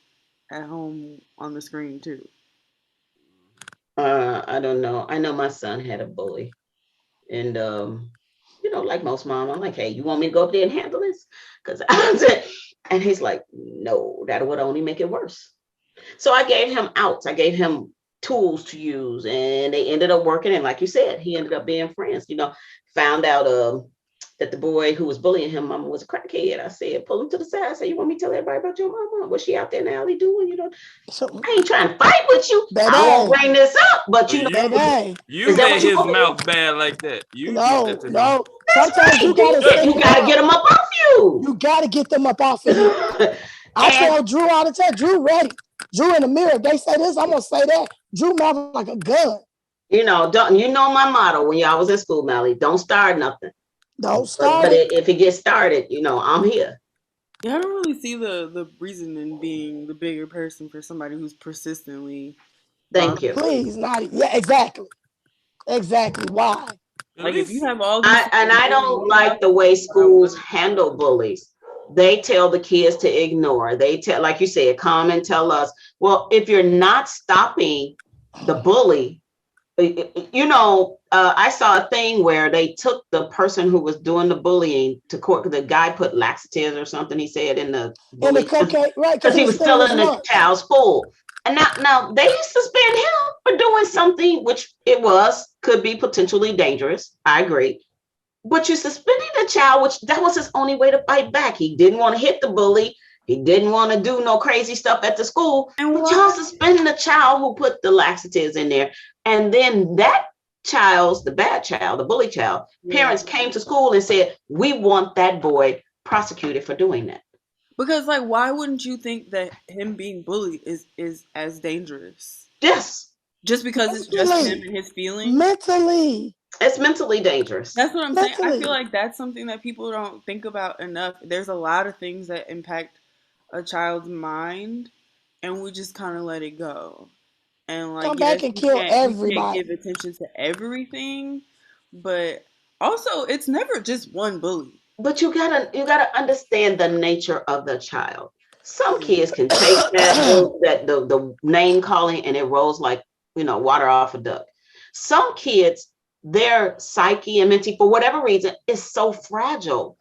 S4: at home on the screen too.
S2: I don't know. I know my son had a bully, and like most mom, I'm like, hey, you want me to go up there and handle this? Because and he's like, no, that would only make it worse. So I gave him outs. I gave him tools to use, and they ended up working. And like you said, he ended up being friends. Found out that the boy who was bullying him, mama was a crackhead. I said, pull him to the side. I said, you want me to tell everybody about your mama? What's she out there in the alley doing? I ain't trying to fight with you. I won't bring this up, but
S1: you made his mouth bad like that.
S3: No. Sometimes you gotta
S2: get them up off you.
S3: You gotta get them up off of you. I tell Drew all the time, Drew ready. Drew in the mirror. If they say this, I'm gonna say that. Drew mouth like a gun.
S2: My motto when y'all was in school, Mally. Don't start nothing.
S3: Don't start.
S2: But if it gets started, I'm here.
S4: Yeah, I don't really see the reason in being the bigger person for somebody who's persistently.
S2: Thank you.
S3: Please, not. Yeah, exactly. Why?
S4: Like if you have all these.
S2: I don't like the way schools handle bullies. They tell the kids to ignore. They tell, like you said, come and tell us. Well, if you're not stopping the bully, I saw a thing where they took the person who was doing the bullying to court. The guy put laxatives or something, he said, in the
S3: cupcake, right?
S2: Because he was still in the child's food. And now they suspend him for doing something which could be potentially dangerous. I agree. But you're suspending the child, which that was his only way to fight back. He didn't want to hit the bully. He didn't want to do no crazy stuff at the school. But y'all suspending the child who put the laxatives in there. And then that the bad child, the bully child, parents came to school and said, we want that boy prosecuted for doing that.
S4: Because why wouldn't you think that him being bullied is as dangerous?
S2: Yes.
S4: Just because it's just him and his feelings?
S3: Mentally.
S2: It's mentally dangerous.
S4: That's what I'm saying. I feel like that's something that people don't think about enough. There's a lot of things that impact a child's mind, and we just kind of let it go. And
S3: come back and kill everybody.
S4: We can't give attention to everything, but also it's never just one bully.
S2: But you gotta understand the nature of the child. Some kids can take that the name calling and it rolls like water off a duck. Some kids, their psyche and mentally, for whatever reason, is so fragile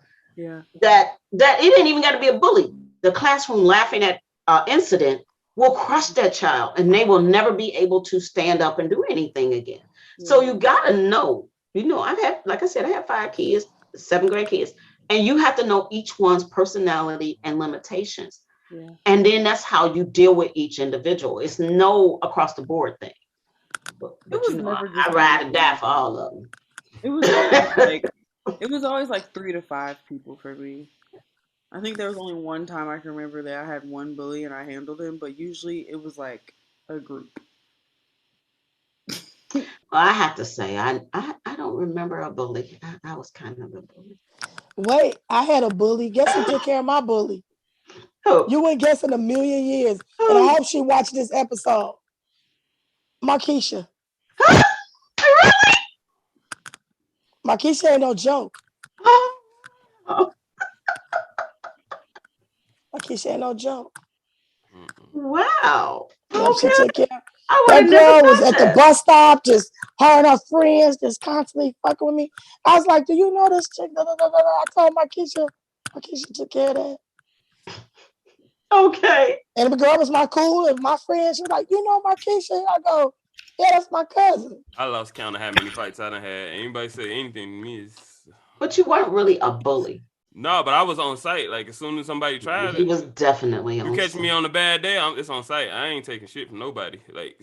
S2: that it ain't even got to be a bully. The classroom laughing at incident will crush that child, and they will never be able to stand up and do anything again. So you got to know, I have 5 kids, 7th grade kids, and you have to know each one's personality and limitations. Yeah. And then that's how you deal with each individual. It's no across the board thing. But I ride or die for all of them.
S4: It was always like 3 to 5 people for me. I think there was only one time I can remember that I had one bully and I handled him, but usually it was like a group.
S2: Well, I have to say, I don't remember a bully. I was kind of a bully.
S3: Wait, I had a bully. Guess who took care of my bully?
S2: Who?
S3: You wouldn't guess in a million years. And I hope she watched this episode. Markeisha.
S2: Really?
S3: Markeisha ain't no joke. Markeisha ain't no joke.
S2: Wow.
S3: Yeah, she took care. That girl was at the bus stop, just her and her friends, just constantly fucking with me. I was like, "Do you know this chick?" I told Markeisha took care of that.
S2: Okay.
S3: And the girl was my cool and my friend. She was like, "You know Markeisha?" I go, "Yeah, that's my cousin."
S1: I lost count of how many fights I done had. Anybody say anything to me is.
S2: But you weren't really a bully.
S1: No, but I was on site. Like as soon as somebody tried it,
S2: he was definitely on.
S1: You catch me on a bad day, it's on site. I ain't taking shit from nobody. Like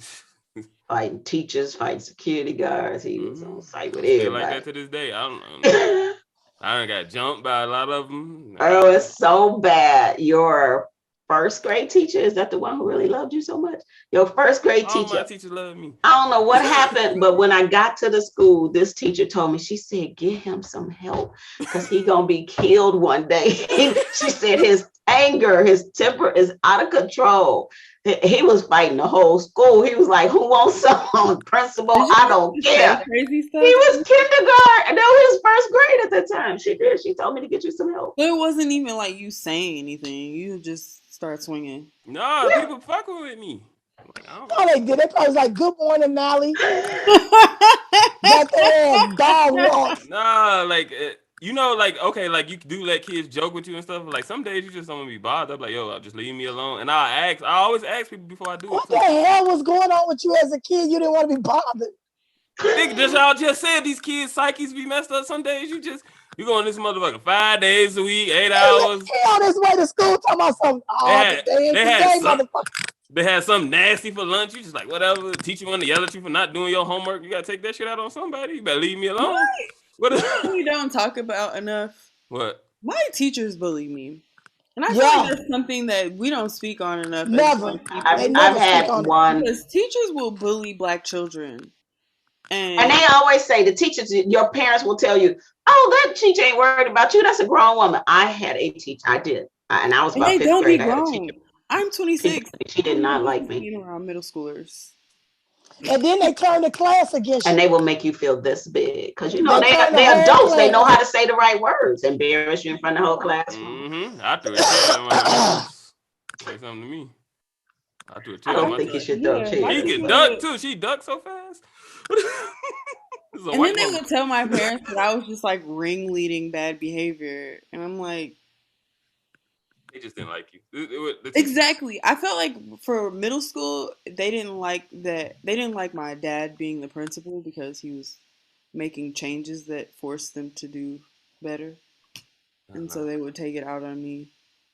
S2: fighting teachers, fighting security guards. He was on site with everybody.
S1: Like that to this day. I don't know. I done got jumped by a lot of them.
S2: Oh, it's so bad. Your first grade teacher, is that the one who really loved you so much? Your first grade teacher.
S1: All my teachers love me.
S2: I don't know what happened, but when I got to the school, this teacher told me, she said, get him some help because he gonna be killed one day. She said his anger, his temper is out of control. He was fighting the whole school. He was like, who wants some? Principal, I don't care. Crazy stuff? He was kindergarten. No, he was first grade at the time. She did. She told me to get you some help.
S4: But it wasn't even like you saying anything. You just start swinging.
S1: No, people fucking with me.
S3: No, they did. They probably was like, "Good morning, Mally." Got their dog walk.
S1: Nah, like like okay, like you do let kids joke with you and stuff. Like some days you just don't want to be bothered. I'm like, yo, just leave me alone. And I always ask people before I do
S3: what it. What the hell was going on with you as a kid? You didn't want to be bothered.
S1: Nigga, just y'all just said these kids' psyches be messed up. Some days you go on this motherfucker 5 days a week, 8 hours.
S3: He on his way to school talking about something.
S1: They had something nasty for lunch. You just like, whatever. Teacher want to yell at you for not doing your homework. You got to take that shit out on somebody. You better leave me alone.
S4: What we don't talk about enough?
S1: What?
S4: My teachers bully me. And I feel like that's something that we don't speak on enough.
S3: Never.
S2: I've had one.
S4: Because teachers will bully Black children.
S2: And they always say, the teachers, your parents will tell you, oh, that teacher ain't worried about you. That's a grown woman. I had a teacher. I did. And I was about 5th grade. I had a teacher.
S4: I'm 26.
S2: She did not like me.
S4: Around middle schoolers.
S3: And then they turn the class against you.
S2: And they will make you feel this big. Because, they're adults. They know how to say the right words. Embarrass you in front of the whole class.
S1: Mm-hmm. I threw a chair. Say something to me. I threw a chair.
S2: I don't think you should throw a chair.
S1: He can duck, too. She ducked so fast.
S4: And then they would tell my parents that I was just like ringleading bad behavior. And I'm like,
S1: they just didn't like you.
S4: Exactly. I felt like for middle school, they didn't like that. They didn't like my dad being the principal because he was making changes that forced them to do better. And so they would take it out on me.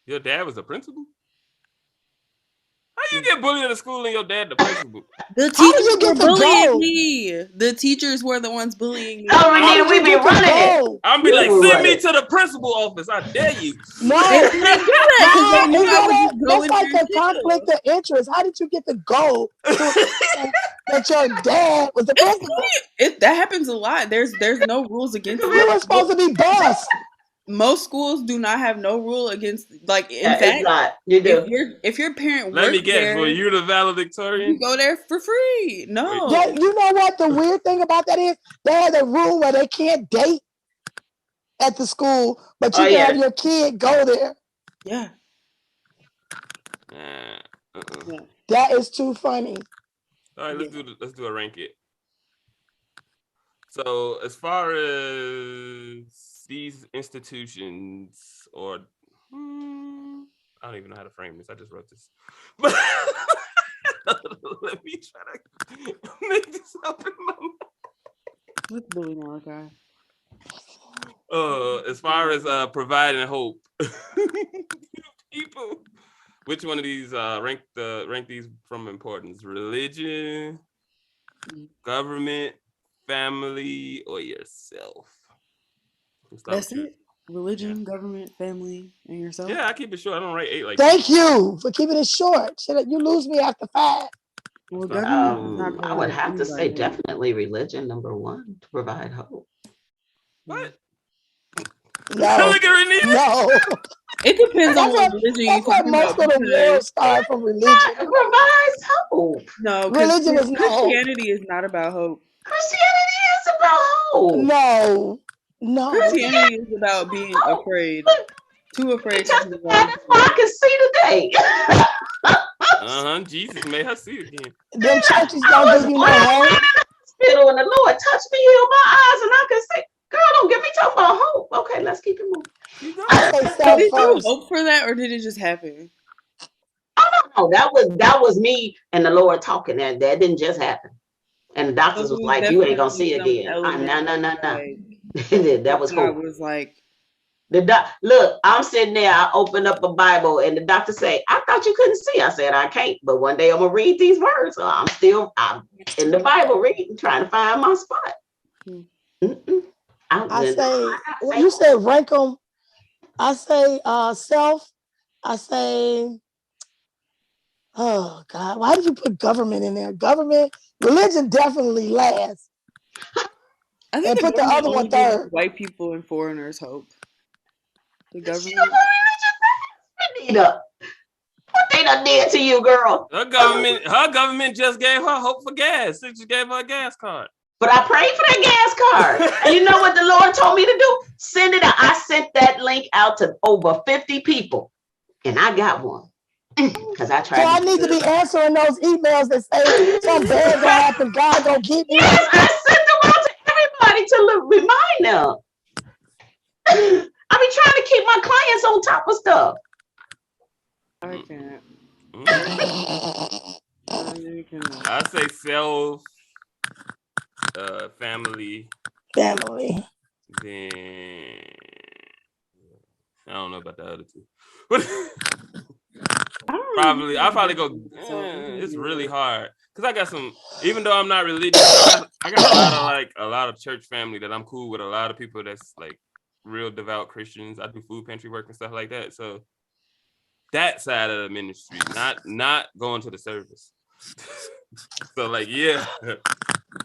S1: Your dad was the principal? How you get bullied at the school and your dad the principal?
S4: The teachers were bullying me. The teachers were the ones bullying me.
S2: Oh, Renita, we be running it.
S1: I'm be like, send me to the principal office. I dare you.
S3: No. That's like a conflict of interest. How did you get the goal that your dad was the principal?
S4: That happens a lot. There's no rules against it.
S3: You were supposed to be boss.
S4: Most schools do not have no rule against, like, in fact,
S2: it's not. You do.
S4: If your parent
S1: Let me guess,
S4: there,
S1: were you the valedictorian?
S4: You go there for free. No.
S3: Yeah, you know what the weird thing about that is? They have a rule where they can't date at the school, but you can have your kid go there.
S4: Yeah.
S3: That is too funny.
S1: All right, let's do a rank it. So as far as these institutions, or I don't even know how to frame this. I just wrote this. But let me try to make this up in my mind.
S4: What's Billy Malachi?
S1: As far as providing hope, people, which one of these rank these from importance? Religion, government, family, or yourself?
S4: That's it. Religion, government, family, and yourself.
S1: Yeah, I keep it short. I don't write 8 like.
S3: Thank you for keeping it short. You lose me after 5.
S4: Well, government
S2: I would have to say definitely religion, number 1, to provide hope.
S1: What?
S3: No. No.
S4: It depends on what religion you're talking about.
S3: Most of the wars start from religion.
S2: It provides hope.
S4: No,
S3: religion is
S4: Christianity is not about hope.
S2: Christianity is about hope.
S3: No.
S4: Christianity is about being afraid. Too afraid to do
S2: that's why I can see today.
S1: Jesus made her see again.
S3: Them churches don't give you no hope.
S2: And the Lord touched me, healed my eyes, and I can see. Girl, don't get me talking about hope. Okay, let's keep it moving.
S4: Did you hope for that, or did it just happen?
S2: Oh no, that was me and the Lord talking. That didn't just happen. And the doctors was like, "You ain't gonna see again." No. That was hope.
S4: I was like,
S2: look, I'm sitting there. I open up a Bible, and the doctor say, "I thought you couldn't see." I said, "I can't, but one day I'm gonna read these words." So I'm in the Bible reading, trying to find my spot.
S3: You say rank them. I say self. I say, oh God, why did you put government in there? Government, religion definitely last.
S4: I think
S3: and put the other one third.
S4: White people and foreigners hope. The government.
S2: What they done did to you, girl?
S1: Her government just gave her hope for gas. It just gave her a gas card.
S2: But I prayed for that gas card. And you know what the Lord told me to do? Send it out. I sent that link out to over 50 people. And I got one. Because I tried.
S3: So I need to be answering those emails that say some bad gonna happen, God gonna get me.
S2: Yes, I sent them out to everybody to remind them. I be trying to keep my clients on top of stuff.
S4: I can't.
S1: I say self, family.
S3: Then
S1: I don't know about the other two. I'll probably go. It's really hard because I got some. Even though I'm not religious, I got a lot of church family that I'm cool with. A lot of people that's like real devout Christians. I do food pantry work and stuff like that. So that side of the ministry, not going to the service. So like, yeah,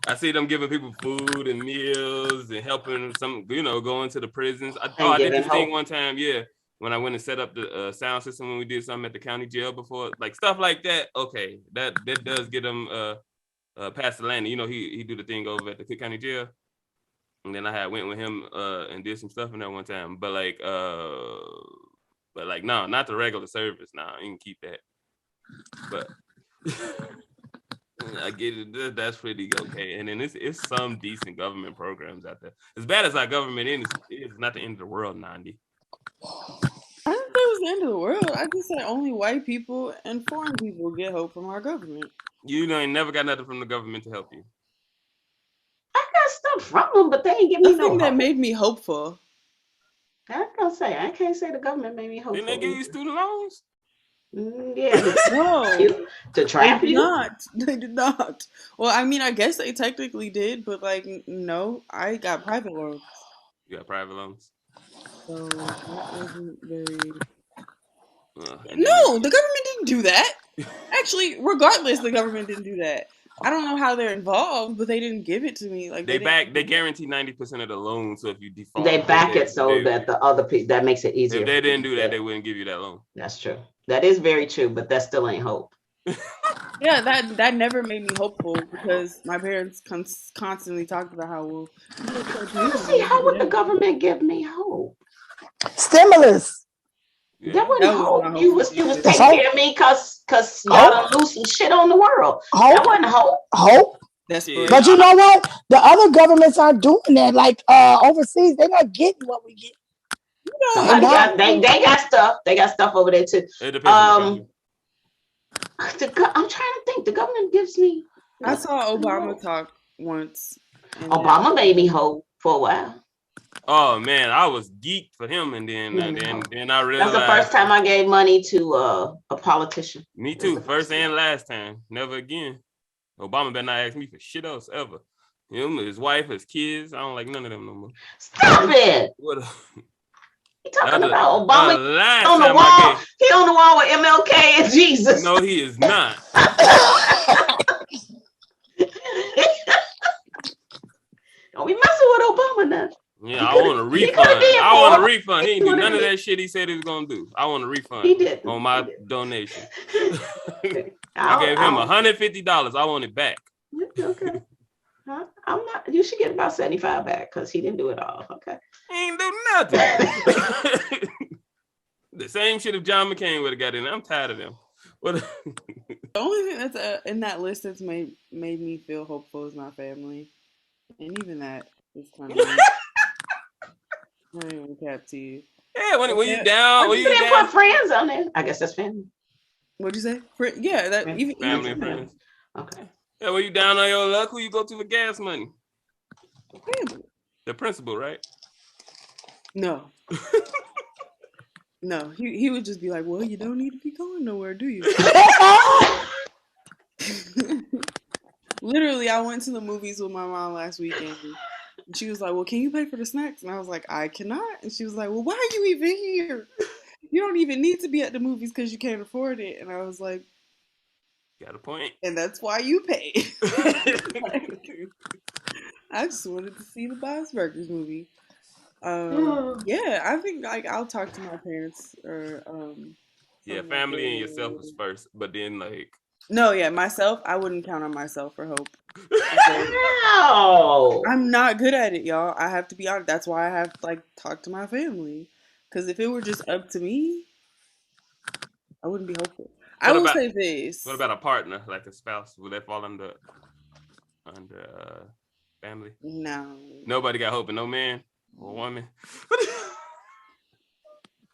S1: I see them giving people food and meals and helping some, going to the prisons. I did this thing one time, when I went and set up the sound system when we did something at the county jail before, like stuff like that. Okay, that does get them past the land. He do the thing over at the Cook County jail, and then I went with him and did some stuff in there one time. But no, not the regular service. Nah, you can keep that. But I get it. That's pretty okay. And then it's some decent government programs out there. As bad as our government is, it's not the end of the world, Nandi.
S4: I didn't think it was the end of the world. I just said only white people and foreign people get hope from our government.
S1: You ain't never got nothing from the government to help you.
S2: I got stuff from them, but they ain't give me no hope.
S4: That made me hopeful.
S2: I can't say the government made me hopeful.
S1: Didn't they give you student loans?
S2: Yeah.
S4: No.
S2: To trap you?
S4: They did not. Well, I mean, I guess they technically did, but no, I got private loans.
S1: You got private loans?
S4: So that wasn't very... No, the government didn't do that. Actually, regardless, the government didn't do that. I don't know how they're involved, but they didn't give it to me. Like
S1: they guarantee 90% of the loan. So if you default,
S2: they back it so that the other people, that makes it easier.
S1: If they didn't do that, they wouldn't give you that loan.
S2: That's true. That is very true, but that still ain't hope.
S4: Yeah, that never made me hopeful because my parents constantly talked about how
S2: how would the government give me hope?
S3: Stimulus.
S2: That wasn't hope.
S4: not
S2: You was taking care of me because y'all done loosened shit on the world. That wasn't hope.
S3: Hope.
S4: That's
S3: but you know what? The other governments aren't doing that. Like overseas, they're not getting what we get.
S2: Somebody they got stuff. They got stuff over there too.
S1: It depends
S2: I'm trying to think. The government gives me.
S4: I saw Obama talk once.
S2: Obama made me hope for a while.
S1: Oh man, I was geeked for him, and then I realized
S2: that's the first time I gave money to a politician.
S1: Me too, first and last time. Never again. Obama better not ask me for shit else ever. Him, his wife, his kids. I don't like none of them no more.
S2: Stop it.
S1: What?
S2: You talking about Obama on the wall? He on the wall with MLK and Jesus.
S1: No, he is not.
S2: Don't be messing with Obama now.
S1: Yeah, I want a refund. I want a refund. He didn't do none of that shit he said he was gonna do. I want a refund.
S2: He did
S1: on my donation. I gave him $150. I want it back.
S2: Okay. I'm not. You should get about 75 back because he didn't do it all. Okay.
S1: He ain't do nothing. The same shit if John McCain would have got in. I'm tired of them.
S4: The only thing that's in that list that's made me feel hopeful is my family, and even that is kind of. I'm not even cap to you.
S1: Yeah, when you down, when you
S2: didn't put friends on there. I guess that's family.
S4: What'd you say? Yeah, that even
S1: family and friends.
S2: Okay.
S1: Yeah, when you down on your luck, who you go to for gas money?
S4: Family.
S1: The principal, right?
S4: No. No, he would just be like, well, you don't need to be going nowhere, do you? Literally, I went to the movies with my mom last weekend. And she was like, well, can you pay for the snacks? And I was like, I cannot. And she was like, well, why are you even here? You don't even need to be at the movies because you can't afford it. And I was like,
S1: got a point.
S4: And that's why you pay. I just wanted to see the Bob's Burgers movie. Yeah, I think like I'll talk to my parents or
S1: yeah, family and yourself is first, but then like
S4: no, yeah, myself, I wouldn't count on myself for hope.
S2: No.
S4: I'm not good at it, y'all. I have to be honest. That's why I have to like talk to my family. Because if it were just up to me, I wouldn't be hopeful. I will say this.
S1: What about a partner, like a spouse? Would that fall under family?
S4: No.
S2: Nobody
S1: got hope in no man or woman.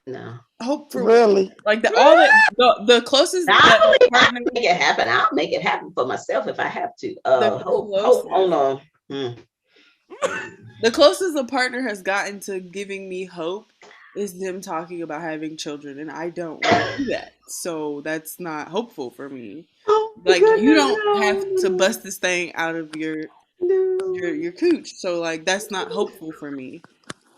S2: No.
S4: Hope for
S3: really
S4: like the closest.
S2: I'll make it happen. I'll make it happen for myself if I have to. Hope on
S4: the closest a partner has gotten to giving me hope is them talking about having children, and I don't want to do that. So that's not hopeful for me. Like you don't have to bust this thing out of your cooch. So like that's not hopeful for me.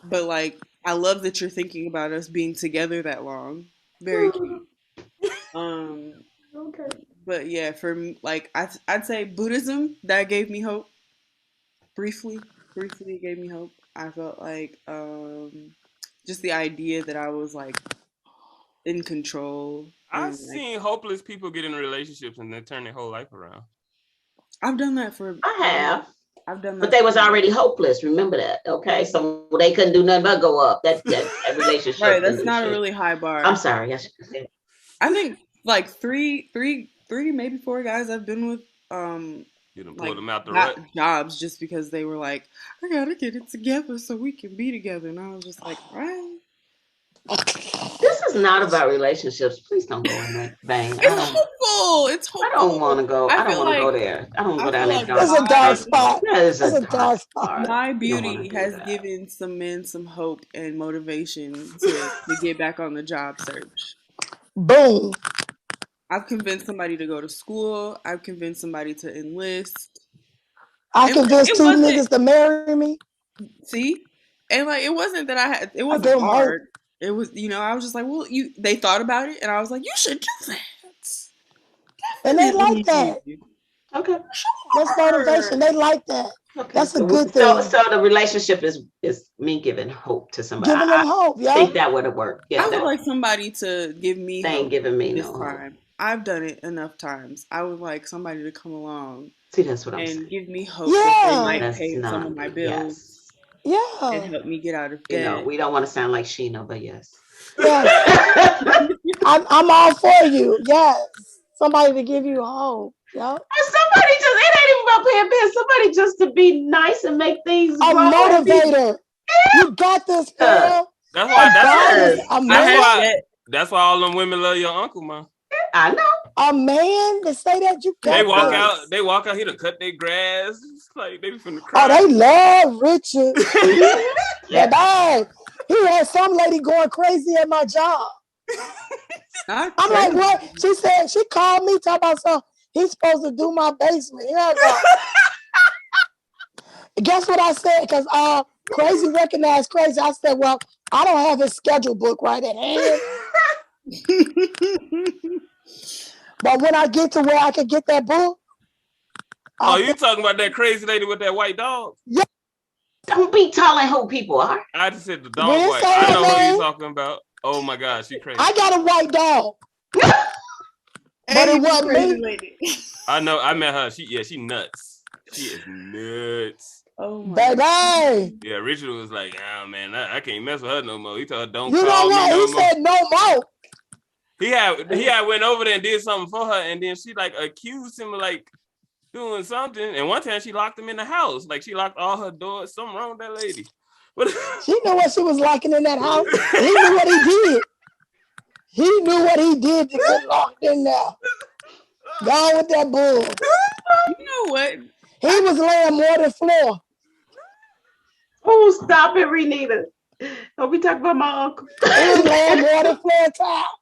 S4: But like I love that you're thinking about us being together that long. Very cute.
S2: Okay.
S4: But yeah, for me, like I'd say Buddhism, that gave me hope. Briefly it gave me hope. I felt like just the idea that I was like in control.
S1: I've seen hopeless people get in relationships and then turn their whole life around.
S4: I've done that for.
S2: I have.
S4: I've done that.
S2: But they was already hopeless. Remember that, okay? So they couldn't do nothing but go up. That relationship.
S4: Right. That's not a really high bar.
S2: I'm sorry.
S4: I think like three, maybe 4 guys I've been with.
S1: You done pulled them out the rut.
S4: Jobs just because they were like, I gotta get it together so we can be together, and I was just like, right.
S2: This is not about relationships. Please don't go in that vein.
S4: It's hopeful.
S2: I don't want to go. I don't want to go there. I don't go down that dark.
S3: It's a dark spot.
S2: Yeah, it's a dark spot.
S4: My beauty has given some men some hope and motivation to get back on the job search.
S3: Boom.
S4: I've convinced somebody to go to school. I've convinced somebody to enlist.
S3: I convinced 2 niggas to marry me.
S4: See? And like it wasn't that it wasn't hard. It was, I was just like, well, they thought about it and I was like, you should do that.
S3: And they like that.
S2: Okay.
S3: That's motivation. They like that. Okay. That's a good thing.
S2: So the relationship is me giving hope to somebody.
S3: Giving them hope, yeah.
S2: I think that would have worked. Yeah,
S4: I would like somebody to give me
S2: hope. They ain't giving me
S4: this time. I've done it enough times. I would like somebody to come along.
S2: See, that's what I'm saying.
S4: And give me hope that they might pay some of my bills.
S3: Yes.
S4: Yeah. And help me get out of debt.
S2: We don't want to sound like Sheena, but yes.
S3: Yes. I'm all for you. Yes. Somebody to give you hope. Yep.
S2: Somebody just, it ain't even about paying bills. Somebody just to be nice and make things
S3: A
S2: grow.
S3: motivator. You got this, girl.
S1: That's why.
S3: That's
S1: why all them women love your uncle, man.
S2: I know.
S3: A man to say that you got
S1: They walk
S3: this.
S1: out. They walk out here to cut their grass. It's like they be finna cry.
S3: Oh, they love Richard. Yeah. He had some lady going crazy at my job. I'm like, what? She said, she called me talking about something. He's supposed to do my basement. Here I go. Guess what I said? Because crazy recognized crazy. I said, well, I don't have his schedule book right at hand. But when I get to where I can get that book.
S1: Oh, you talking about that crazy lady with that white dog?
S2: Yeah. Don't be telling who people are.
S1: I just said the dog white. I know who you're talking about. Oh my God, she crazy.
S3: I got a white dog. But it wasn't me.
S4: Lady.
S1: I know. I met her. She nuts. She is nuts.
S4: Oh my
S3: baby.
S1: Yeah, Richard was like, oh man, I can't mess with her no more. He told her, don't
S3: you
S1: call
S3: know what?
S1: me no
S3: he
S1: more.
S3: Said no more.
S1: He had went over there and did something for her, and then she like accused him of like doing something. And one time she locked him in the house. Like she locked all her doors. Something wrong with that lady.
S3: She knew what she was liking in that house. He knew what he did. He knew what he did to get locked in there. Gone with that bull.
S4: You know what?
S3: He was laying more than floor.
S2: Oh, stop it, Renita. Don't be talking about my uncle.
S3: He was laying more than floor tile.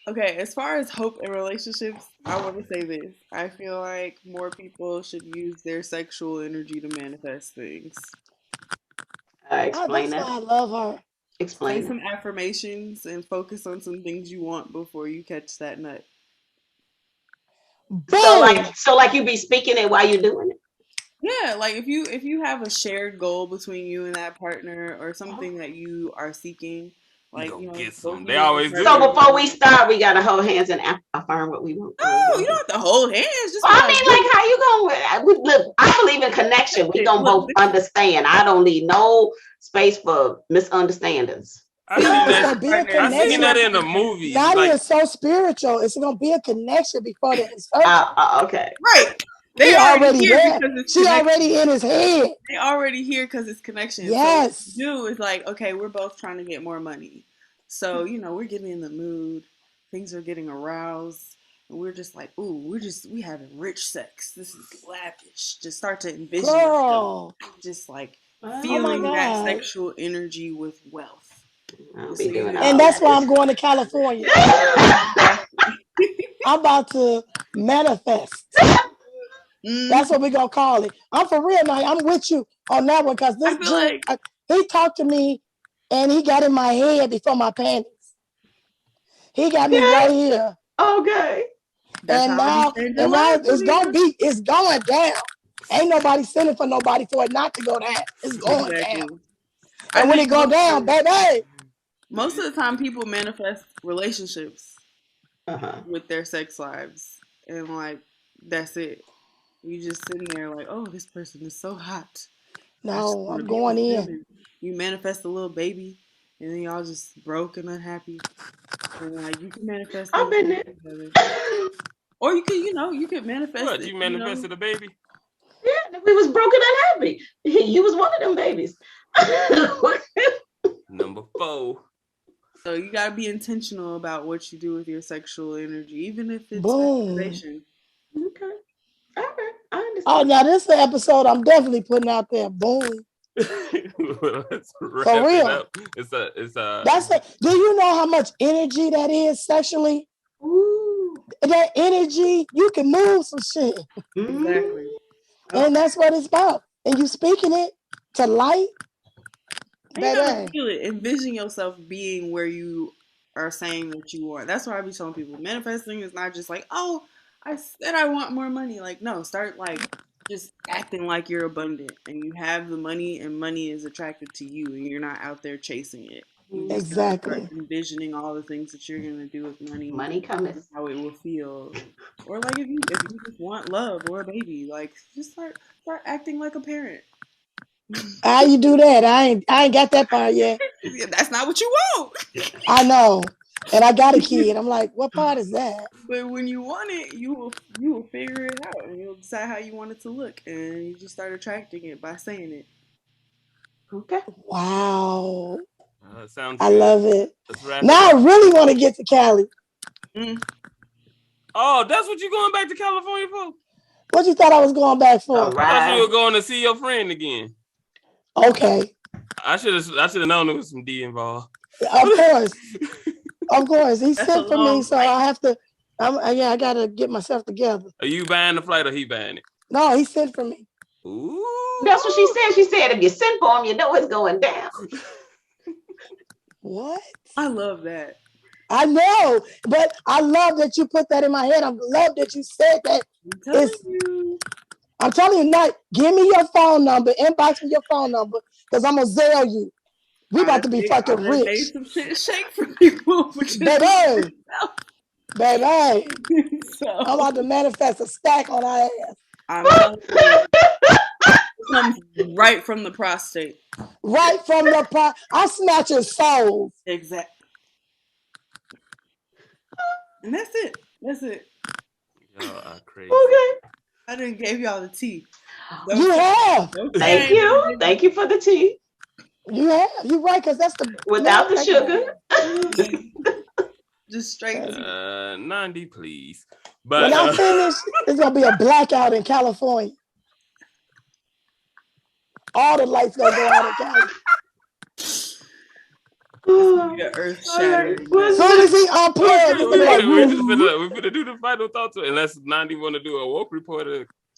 S4: Okay, as far as hope in relationships, I want to say this. I feel like more people should use their sexual energy to manifest things.
S2: Explain that.
S3: That's why I love her.
S2: Explain.
S4: Say some affirmations and focus on some things you want before you catch that nut.
S3: Boom.
S2: So like you be speaking it while you're doing it.
S4: Yeah, like if you have a shared goal between you and that partner or something that you are seeking, like
S1: get some. They always do.
S2: So before we start, we gotta hold hands and affirm what we want.
S4: No, you don't have to hold hands. Just
S2: I mean, like how you gonna look? I believe in connection. We gonna both understand. I don't need no space for misunderstandings.
S1: I seen that in the movie.
S3: Nandi is so spiritual. It's gonna be a connection before the insertion.
S2: Okay.
S4: Right.
S3: They already there. She already in his head.
S4: They already here because it's connection.
S3: Yes.
S4: So what you do is like, okay, we're both trying to get more money. So, we're getting in the mood. Things are getting aroused. And we're just like, ooh, we having rich sex. This is lavish. Just start to envision yourself. Just like feeling that sexual energy with wealth.
S3: And that's why I'm going to California. I'm about to manifest. That's what we're going to call it. I'm for real now. I'm with you on that one because this dude, he talked to me and he got in my head before my panties. He got me right here.
S2: Okay.
S3: And now it's going down. Ain't nobody sending for nobody for it not to go down. It's going down. And when it go down, baby.
S4: Most of the time people manifest relationships with their sex lives. And like, that's it. You just sitting there like, oh, this person is so hot.
S3: No, I'm going in.
S4: You manifest a little baby, and then y'all just broke and unhappy. And like you can manifest.
S2: I've been there.
S4: Or you could manifest.
S1: What? You manifested a baby?
S2: Yeah, we was broken and happy. You was one of them babies.
S1: Number 4.
S4: So you gotta be intentional about what you do with your sexual energy, even if it's masturbation.
S2: Okay. All right. I understand.
S3: Oh, now this is the episode I'm definitely putting out there. Boom.
S1: Let's wrap
S3: For real.
S1: it up.
S3: That's it. Do you know how much energy that is sexually?
S2: Ooh.
S3: That energy, you can move some shit.
S4: Exactly.
S3: And that's what it's about. And you speaking it to light.
S4: You gotta feel it. Envision yourself being where you are saying that you are. That's why I be telling people manifesting is not just like, oh, I said I want more money. Like, no, start like just acting like you're abundant and you have the money and money is attracted to you and you're not out there chasing it. You just start envisioning all the things that you're gonna do with money.
S2: Money coming.
S4: How it will feel. Or like if you just want love or a baby, like just start acting like a parent.
S3: How you do that? I ain't got that part yet.
S4: Yeah, that's not what you want.
S3: I know. And I got a kid. I'm like, what part is that?
S4: But when you want it, you will figure it out and you'll decide how you want it to look, and you just start attracting it by saying it.
S2: Okay.
S3: Wow.
S1: Sounds
S3: I
S1: good.
S3: love it.
S1: Let's
S3: Now I really want to get to Cali.
S1: Oh, that's what you going back to California for?
S3: What you thought I was going back for?
S2: All right.
S1: I thought you were going to see your friend again.
S3: Okay.
S1: I should have known there was some D involved.
S3: Of course. Of course. He sent for me, so I have to. I gotta get myself together.
S1: Are you buying the flight or he buying it?
S3: No, he sent for me.
S1: Ooh.
S2: That's what she said. She said, if you send for him, you know it's going down.
S3: What?
S4: I love that.
S3: I know, but I love that you put that in my head. I love that you said that. I'm telling you, not give me your phone number, inbox me your phone number, because I'm gonna Zelle you. We about to be fucking rich.
S4: Made some shit shake for people.
S3: Baby. Baby.
S4: So,
S3: I'm about to manifest a stack on our ass.
S4: I'm telling you, it comes right from the prostate.
S3: Right from the prostate. I'm snatching souls.
S4: Exactly. And that's it. That's it.
S1: Y'all are crazy.
S2: Okay.
S4: I done gave y'all the tea.
S3: You have.
S2: Thank you. Thank you for the tea.
S3: You have. You're right, because that's the
S2: without the sugar.
S4: Just straight.
S1: Nandi, please. But
S3: when I finish, it's gonna be a blackout in California. All the lights gonna go out in Cali.
S4: Earth shattering.
S3: As soon as he unplugged,
S1: we're gonna do the final thoughts. Unless Nandi want to do a woke report.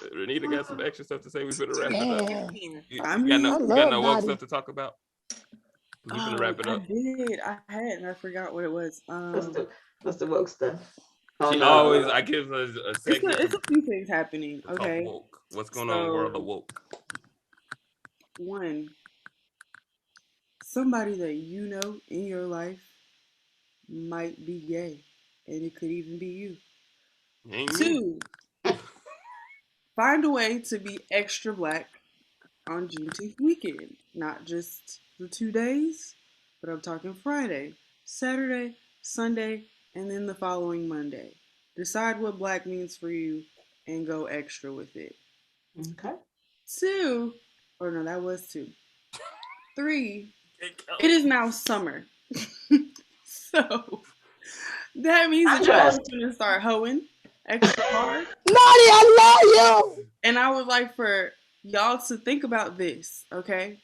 S1: Renita got some extra stuff to say. We better wrap it up. You got no woke stuff to talk about. We finna wrap it up.
S4: I did. I had, and I forgot what it was.
S2: What's the woke stuff?
S1: She always, I give her a segment.
S4: It's a few things happening. Okay.
S1: Woke. What's going on in the world of woke?
S4: One, somebody that you know in your life might be gay, and it could even be you. Two, find a way to be extra black on Juneteenth weekend. Not just the 2 days, but I'm talking Friday, Saturday, Sunday, and then the following Monday. Decide what black means for you and go extra with it.
S2: Okay.
S4: 2, or no, that was 2. 3, it is now summer. So that means that y'all are going to start hoeing extra hard.
S3: Nandi, I love you.
S4: And I would like for y'all to think about this, okay?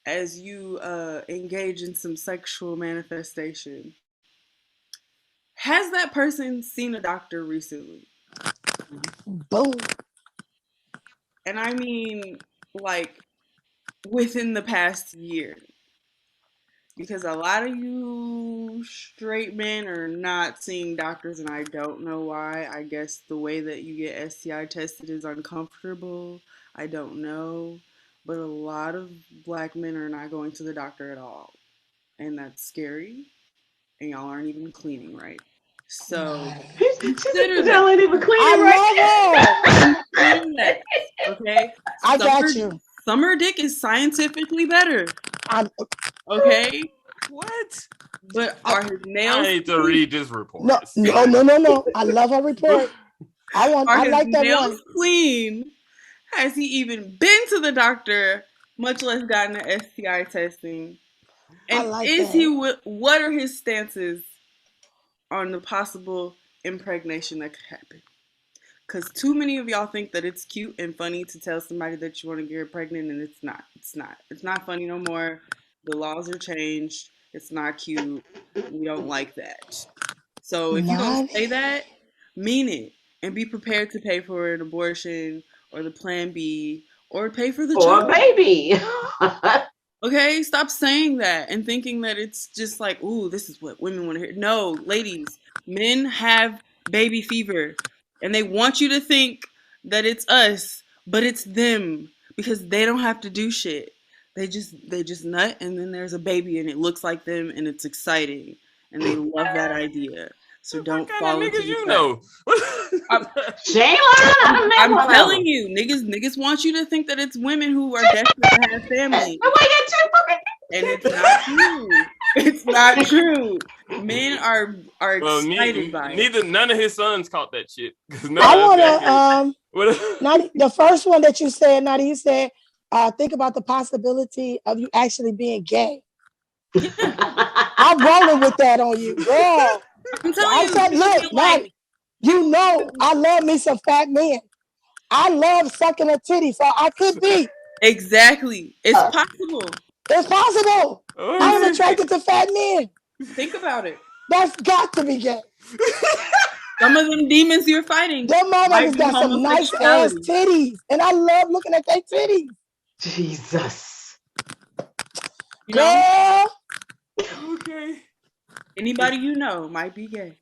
S4: As you engage in some sexual manifestation. Has that person seen a doctor recently?
S3: Boom.
S4: And I mean, like, within the past year. Because a lot of you straight men are not seeing doctors, and I don't know why. I guess the way that you get STI tested is uncomfortable. I don't know. But a lot of black men are not going to the doctor at all. And that's scary. And y'all aren't even cleaning right. So consider that.
S2: Y'all ain't even cleaning right.
S4: Consider that. Okay?
S3: I got you.
S4: Summer dick is scientifically better. Okay?
S1: What?
S4: But are his nails?
S1: I need to read this report.
S3: No. I love her report. I like that
S4: nails
S3: one.
S4: Clean. Has he even been to the doctor, much less gotten an STI testing? And what are his stances on the possible impregnation that could happen? Because too many of y'all think that it's cute and funny to tell somebody that you want to get pregnant, and it's not. It's not funny no more. The laws are changed. It's not cute. We don't like that. So if you don't say that, mean it. And be prepared to pay for an abortion or the Plan B or pay for the child.
S2: Or a baby.
S4: Okay, stop saying that and thinking that it's just like, ooh, this is what women want to hear. No, ladies, men have baby fever. And they want you to think that it's us, but it's them. Because they don't have to do shit. They just nut, and then there's a baby and it looks like them and it's exciting. And they love that idea. So don't
S1: what
S4: fall
S1: kind of
S4: into
S1: niggas
S4: the
S1: you
S4: trap.
S1: know?
S2: Shayla,
S4: I'm telling you, niggas want you to think that it's women who are desperate to have family. And it's not true. It's not true. Men are excited by it.
S1: None of his sons caught that shit.
S3: I want to Nandi, the first one that you said, Nandi, you said, think about the possibility of you actually being gay. I'm rolling with that on you, girl.
S4: I'm telling you,
S3: look, Nandi, you know I love me some fat men. I love sucking a titty, so I could be.
S4: Exactly. It's possible.
S3: It's possible. I am attracted to fat men.
S4: Think about it.
S3: That's got to be gay.
S4: Some of them demons you're fighting.
S3: Them motherfuckers got some nice ass titties. And I love looking at their titties.
S2: Jesus.
S3: Girl.
S1: Okay.
S4: Anybody you know might be gay.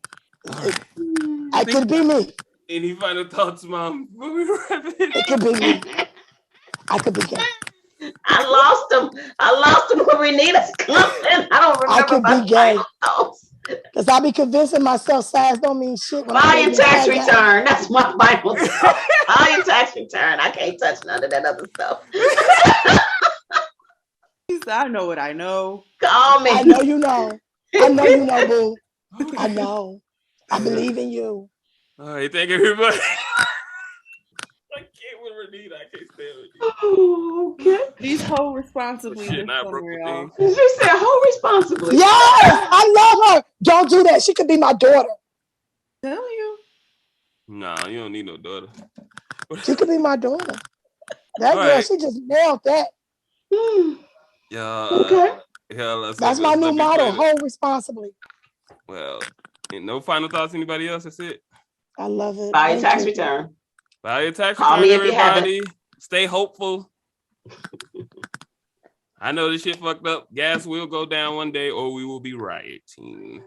S3: I could be me.
S1: Any final thoughts, Mom?
S3: It could be me. I could be gay.
S2: I lost him when Renita's coming. I don't remember.
S3: I could be gay. Because I be convincing myself size don't mean shit.
S2: Buy your tax return. That's my final stuff. Buy your tax return. I can't touch none of that other stuff.
S4: I know what I know.
S2: Call me.
S3: I know you know. I know you know, boo. Okay. I know. I believe in you.
S1: All right, thank everybody. I can't with Renita. I can't stand with you.
S2: Okay.
S4: These hoe responsibly.
S1: Shit, not broke thing.
S2: She said hoe responsibly.
S3: Yes, I love her. Don't do that. She could be my daughter.
S4: Tell you.
S1: Nah, you don't need no daughter.
S3: She could be my daughter. That girl, she just nailed that.
S1: Yeah.
S2: Okay.
S3: That's my new motto. Hoe responsibly.
S1: Well, and no final thoughts. Anybody else? That's it.
S3: I love it.
S2: Buy your tax return.
S1: Buy your tax
S2: Call
S1: return,
S2: me if
S1: everybody.
S2: you haven't.
S1: Stay hopeful. I know this shit fucked up. Gas will go down one day, or we will be rioting.